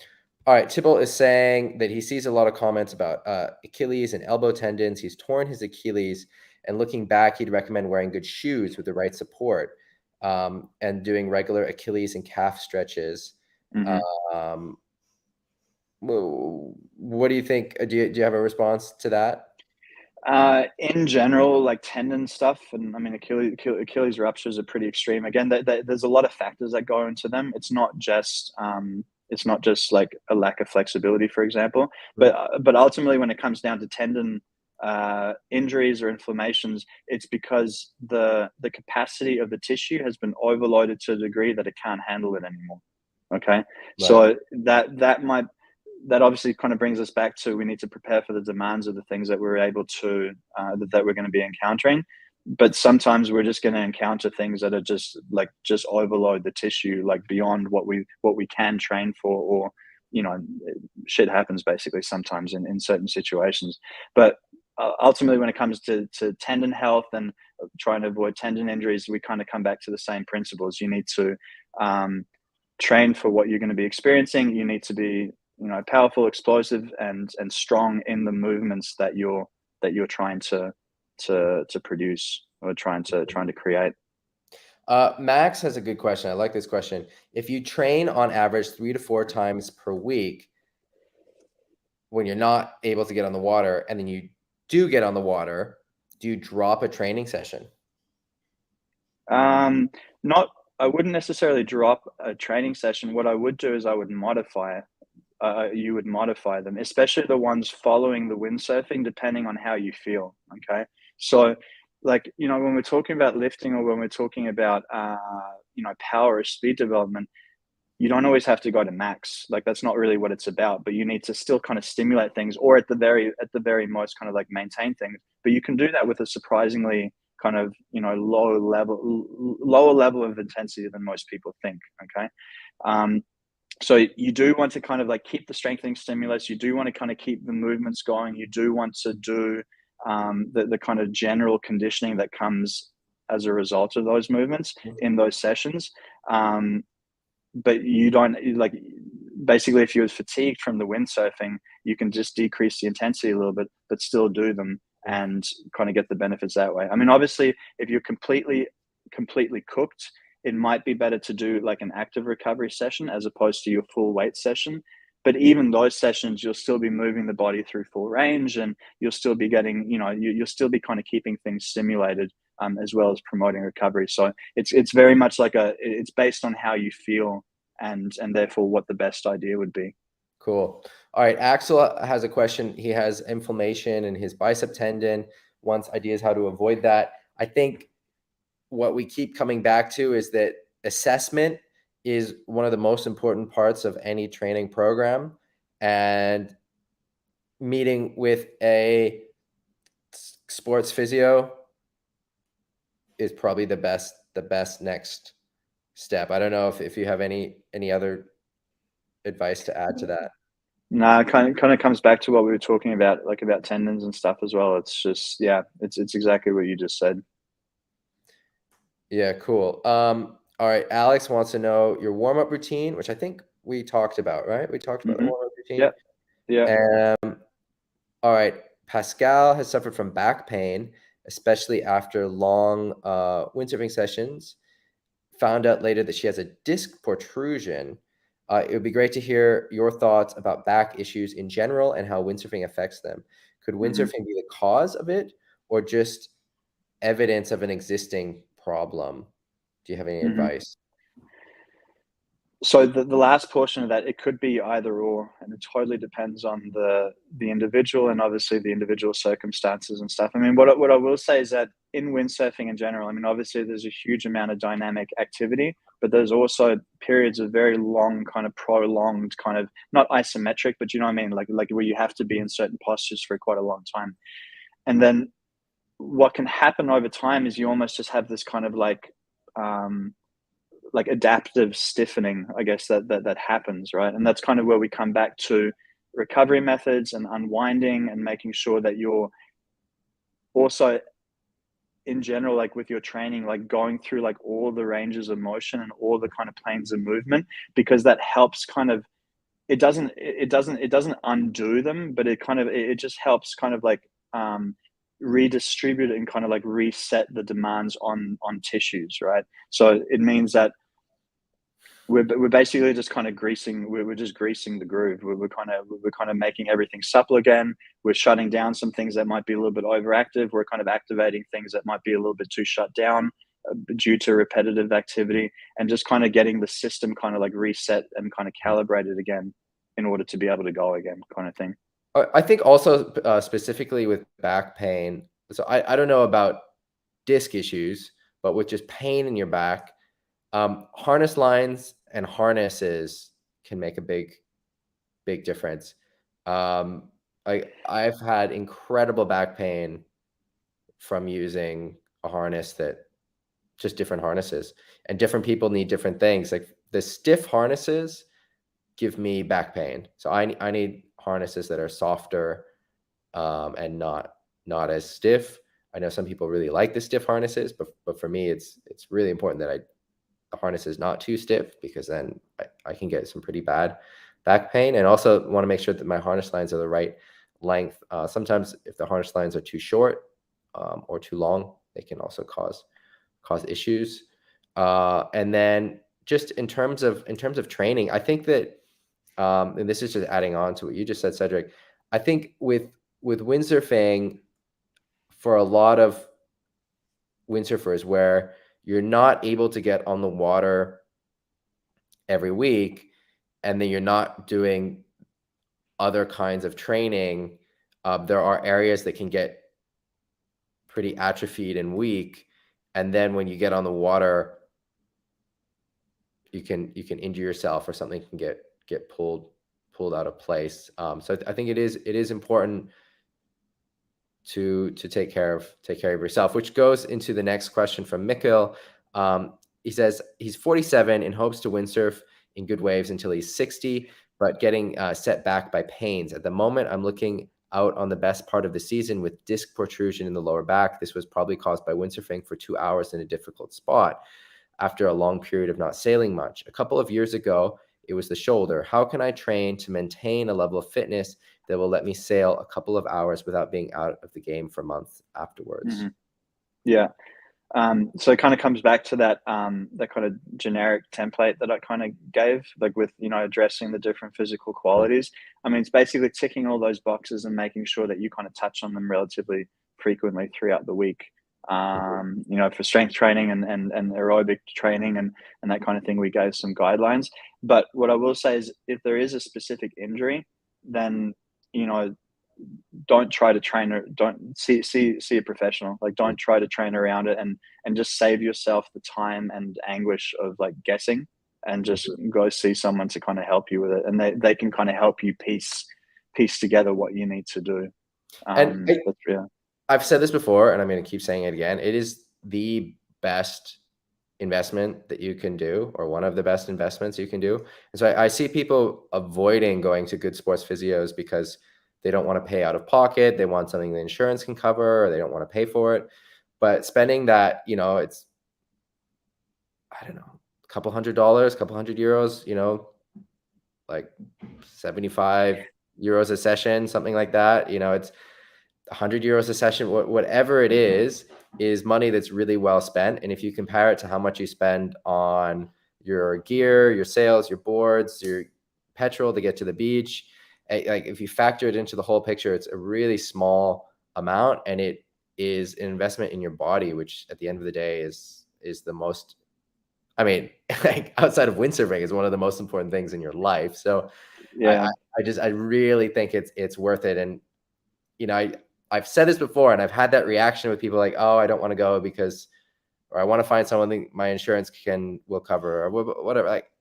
All right. Tibble is saying that he sees a lot of comments about Achilles and elbow tendons. He's torn his Achilles, and looking back, he'd recommend wearing good shoes with the right support and doing regular Achilles and calf stretches. What do you think? Do you have a response to that? In general, like tendon stuff, and I mean Achilles ruptures are pretty extreme. Again, there's a lot of factors that go into them. It's not just like a lack of flexibility, for example, but ultimately when it comes down to tendon injuries or inflammations, it's because the capacity of the tissue has been overloaded to a degree that it can't handle it anymore. Okay, right. So that obviously kind of brings us back to we need to prepare for the demands of the things that we're able to that we're going to be encountering. But sometimes we're just going to encounter things that are just overload the tissue like beyond what we can train for, or shit happens basically sometimes in certain situations. But ultimately when it comes to tendon health and trying to avoid tendon injuries, we kind of come back to the same principles. You need to train for what you're going to be experiencing. You need to be powerful, explosive, and strong in the movements that you're trying to produce or trying to create. Max has a good question. I like this question. If you train on average 3 to 4 times per week, when you're not able to get on the water, and then you do get on the water, do you drop a training session? I wouldn't necessarily drop a training session. What I would do is I would modify it. You would modify them, especially the ones following the windsurfing, depending on how you feel. Okay. So when we're talking about lifting or when we're talking about, power or speed development, you don't always have to go to max. Like that's not really what it's about, but you need to still kind of stimulate things or at the very most kind of like maintain things. But you can do that with a surprisingly kind of, lower level of intensity than most people think. Okay. So you do want to kind of like keep the strengthening stimulus. You do want to kind of keep the movements going. You do want to do the kind of general conditioning that comes as a result of those movements in those sessions. But you don't basically if you're fatigued from the windsurfing, you can just decrease the intensity a little bit, but still do them and kind of get the benefits that way. I mean, obviously, if you're completely cooked, it might be better to do like an active recovery session as opposed to your full weight session. But even those sessions, you'll still be moving the body through full range, and you'll still be getting, you'll still be kind of keeping things stimulated as well as promoting recovery. So it's very much like it's based on how you feel and therefore what the best idea would be. Cool. All right. Axel has a question. He has inflammation in his bicep tendon, wants ideas how to avoid that. I think what we keep coming back to is that assessment is one of the most important parts of any training program, and meeting with a sports physio is probably the best next step. I don't know if you have any other advice to add to that. No, it kind of comes back to what we were talking about, like about tendons and stuff as well. It's just, it's exactly what you just said. Yeah, cool. All right, Alex wants to know your warm-up routine, which I think we talked about, right? We talked about the warm-up routine. Yeah. All right, Pascal has suffered from back pain, especially after long windsurfing sessions. Found out later that she has a disc protrusion. It would be great to hear your thoughts about back issues in general and how windsurfing affects them. Could windsurfing be the cause of it, or just evidence of an existing problem? Do you have any advice? So the last portion of that, it could be either or, and it totally depends on the individual and obviously the individual circumstances and stuff. I mean, what I will say is that in windsurfing in general, I mean, obviously there's a huge amount of dynamic activity, but there's also periods of very long, kind of prolonged, kind of not isometric, but you know what I mean, like where you have to be in certain postures for quite a long time. And then what can happen over time is you almost just have this kind of like adaptive stiffening, I guess that happens, right? And that's kind of where we come back to recovery methods and unwinding, and making sure that you're also, in general, like with your training, like going through like all the ranges of motion and all the kind of planes of movement, because that helps kind of, it doesn't undo them, but it just helps kind of like redistribute and kind of like reset the demands on tissues, right? So it means that we're basically just kind of greasing, we're just greasing the groove. We're kind of making everything supple again. We're shutting down some things that might be a little bit overactive. We're kind of activating things that might be a little bit too shut down due to repetitive activity, and just kind of getting the system kind of like reset and kind of calibrated again in order to be able to go again, kind of thing. I think also specifically with back pain, so I don't know about disc issues, but with just pain in your back, harness lines and harnesses can make a big difference. I've had incredible back pain from using a harness, that just different harnesses, and different people need different things. Like the stiff harnesses give me back pain, so I need harnesses that are softer and not as stiff. I know some people really like the stiff harnesses, but for me, it's really important that the harness is not too stiff, because then I can get some pretty bad back pain. And also want to make sure that my harness lines are the right length. Sometimes if the harness lines are too short or too long, they can also cause issues. And then just in terms of training, I think that, and this is just adding on to what you just said, Cedric, I think with windsurfing, for a lot of windsurfers where you're not able to get on the water every week, and then you're not doing other kinds of training, there are areas that can get pretty atrophied and weak. And then when you get on the water, you can injure yourself, or something can get pulled out of place. So I think it is important to take care of yourself, which goes into the next question from Mikhail. He says he's 47 and hopes to windsurf in good waves until he's 60, but getting set back by pains. At the moment, I'm looking out on the best part of the season with disc protrusion in the lower back. This was probably caused by windsurfing for 2 hours in a difficult spot after a long period of not sailing much. A couple of years ago, it was the shoulder. How can I train to maintain a level of fitness that will let me sail a couple of hours without being out of the game for months afterwards? Mm-hmm. Yeah. So it kind of comes back to that kind of generic template that I kind of gave, like with, addressing the different physical qualities. I mean, it's basically ticking all those boxes and making sure that you kind of touch on them relatively frequently throughout the week. For strength training and aerobic training and that kind of thing, we gave some guidelines. But what I will say is, if there is a specific injury, then, don't try to train, or don't see a professional. Like, don't try to train around it, and just save yourself the time and anguish of like guessing, and just go see someone to kind of help you with it. And they can kind of help you piece together what you need to do. I've said this before, and I'm going to keep saying it again. It is the best investment that you can do, or one of the best investments you can do. And so I see people avoiding going to good sports physios because they don't want to pay out of pocket. They want something the insurance can cover, or they don't want to pay for it. But spending that, it's, I don't know, a couple $100, couple €100, like 75 euros a session, something like that. It's €100 a session, whatever it is money that's really well spent. And if you compare it to how much you spend on your gear, your sails, your boards, your petrol to get to the beach, like if you factor it into the whole picture, it's a really small amount, and it is an investment in your body, which at the end of the day is the most, I mean, like outside of windsurfing, is one of the most important things in your life. So yeah, I really think it's worth it. And I've said this before, and I've had that reaction with people like, oh, I don't want to go because, or I want to find someone that my insurance will cover, or whatever. Like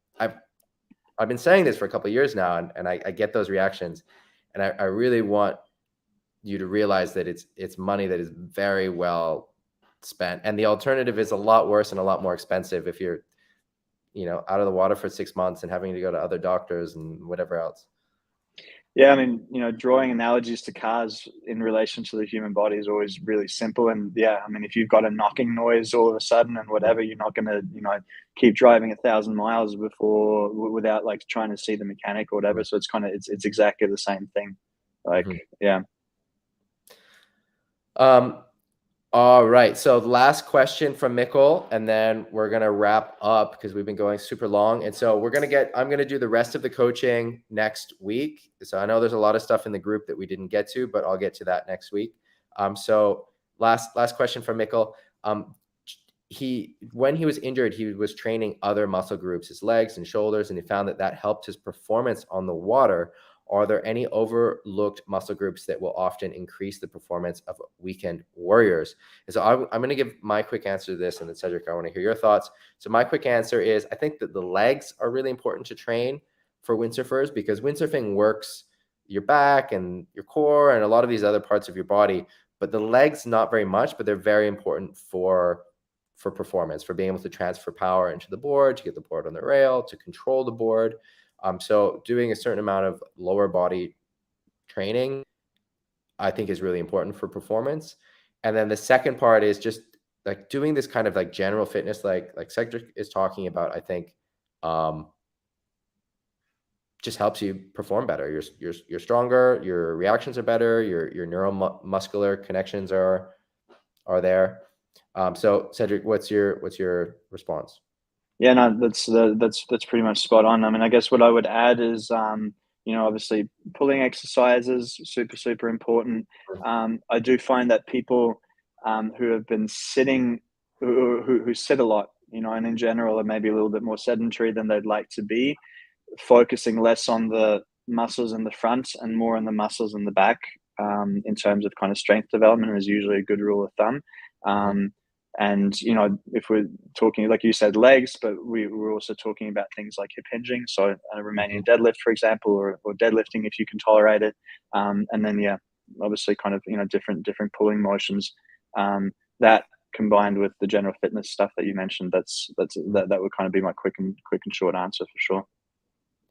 I've been saying this for a couple of years now, and I get those reactions, and I really want you to realize that it's money that is very well spent. And the alternative is a lot worse and a lot more expensive if you're, out of the water for 6 months and having to go to other doctors and whatever else. Yeah, I mean, drawing analogies to cars in relation to the human body is always really simple. And yeah, I mean, if you've got a knocking noise all of a sudden and whatever, you're not going to, keep driving 1,000 miles without like trying to see the mechanic or whatever. So it's exactly the same thing. Like, yeah. All right. So the last question from Mikkel, and then we're going to wrap up because we've been going super long. And so I'm going to do the rest of the coaching next week. So I know there's a lot of stuff in the group that we didn't get to, but I'll get to that next week. So last question from Mikkel. When he was injured, he was training other muscle groups, his legs and shoulders, and he found that helped his performance on the water. Are there any overlooked muscle groups that will often increase the performance of weekend warriors? And so I'm going to give my quick answer to this, and then Cedric, I want to hear your thoughts. So my quick answer is I think that the legs are really important to train for windsurfers, because windsurfing works your back and your core and a lot of these other parts of your body, but the legs not very much, but they're very important for performance, for being able to transfer power into the board, to get the board on the rail, to control the board. So doing a certain amount of lower body training, I think, is really important for performance. And then the second part is just like doing this kind of like general fitness, like Cedric is talking about, I think, just helps you perform better. You're stronger, your reactions are better, your neuromuscular connections are there. So Cedric, what's your response? Yeah, no, that's pretty much spot on. I mean, I guess what I would add is, obviously pulling exercises, super important. I do find that people who have been sitting, who sit a lot, and in general are maybe a little bit more sedentary than they'd like to be, focusing less on the muscles in the front and more on the muscles in the back, in terms of kind of strength development, is usually a good rule of thumb. And, if we're talking, like you said, legs, but we're also talking about things like hip hinging. So a Romanian deadlift, for example, or deadlifting if you can tolerate it. And then, yeah, obviously kind of, different pulling motions. That combined with the general fitness stuff that you mentioned, that would kind of be my quick and short answer for sure.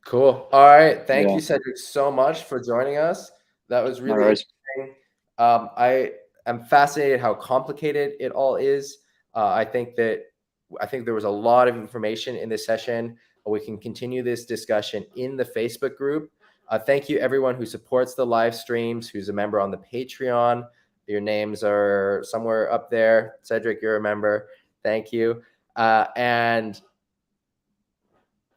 Cool. All right. Thank you, Cedric, so much for joining us. That was really interesting. I'm fascinated how complicated it all is. I think there was a lot of information in this session. We can continue this discussion in the Facebook group. Thank you, everyone who supports the live streams, who's a member on the Patreon. Your names are somewhere up there. Cedric, you're a member. Thank you. And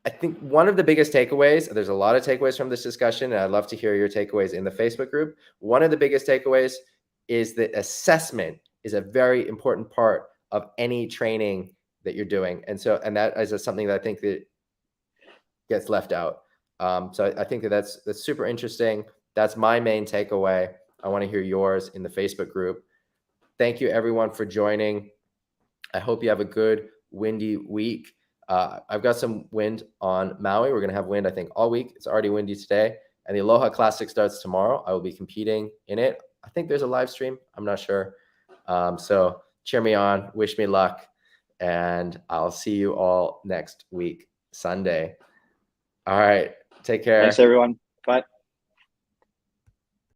I think one of the biggest takeaways, there's a lot of takeaways from this discussion, and I'd love to hear your takeaways in the Facebook group. One of the biggest takeaways is that assessment is a very important part of any training that you're doing. And that is something that I think that gets left out. So I think that's super interesting. That's my main takeaway. I want to hear yours in the Facebook group. Thank you, everyone, for joining. I hope you have a good windy week. I've got some wind on Maui. We're going to have wind, I think, all week. It's already windy today. And the Aloha Classic starts tomorrow. I will be competing in it. I think there's a live stream. I'm not sure. So cheer me on, wish me luck, and I'll see you all next week, Sunday. All right. Take care. Thanks, everyone. Bye.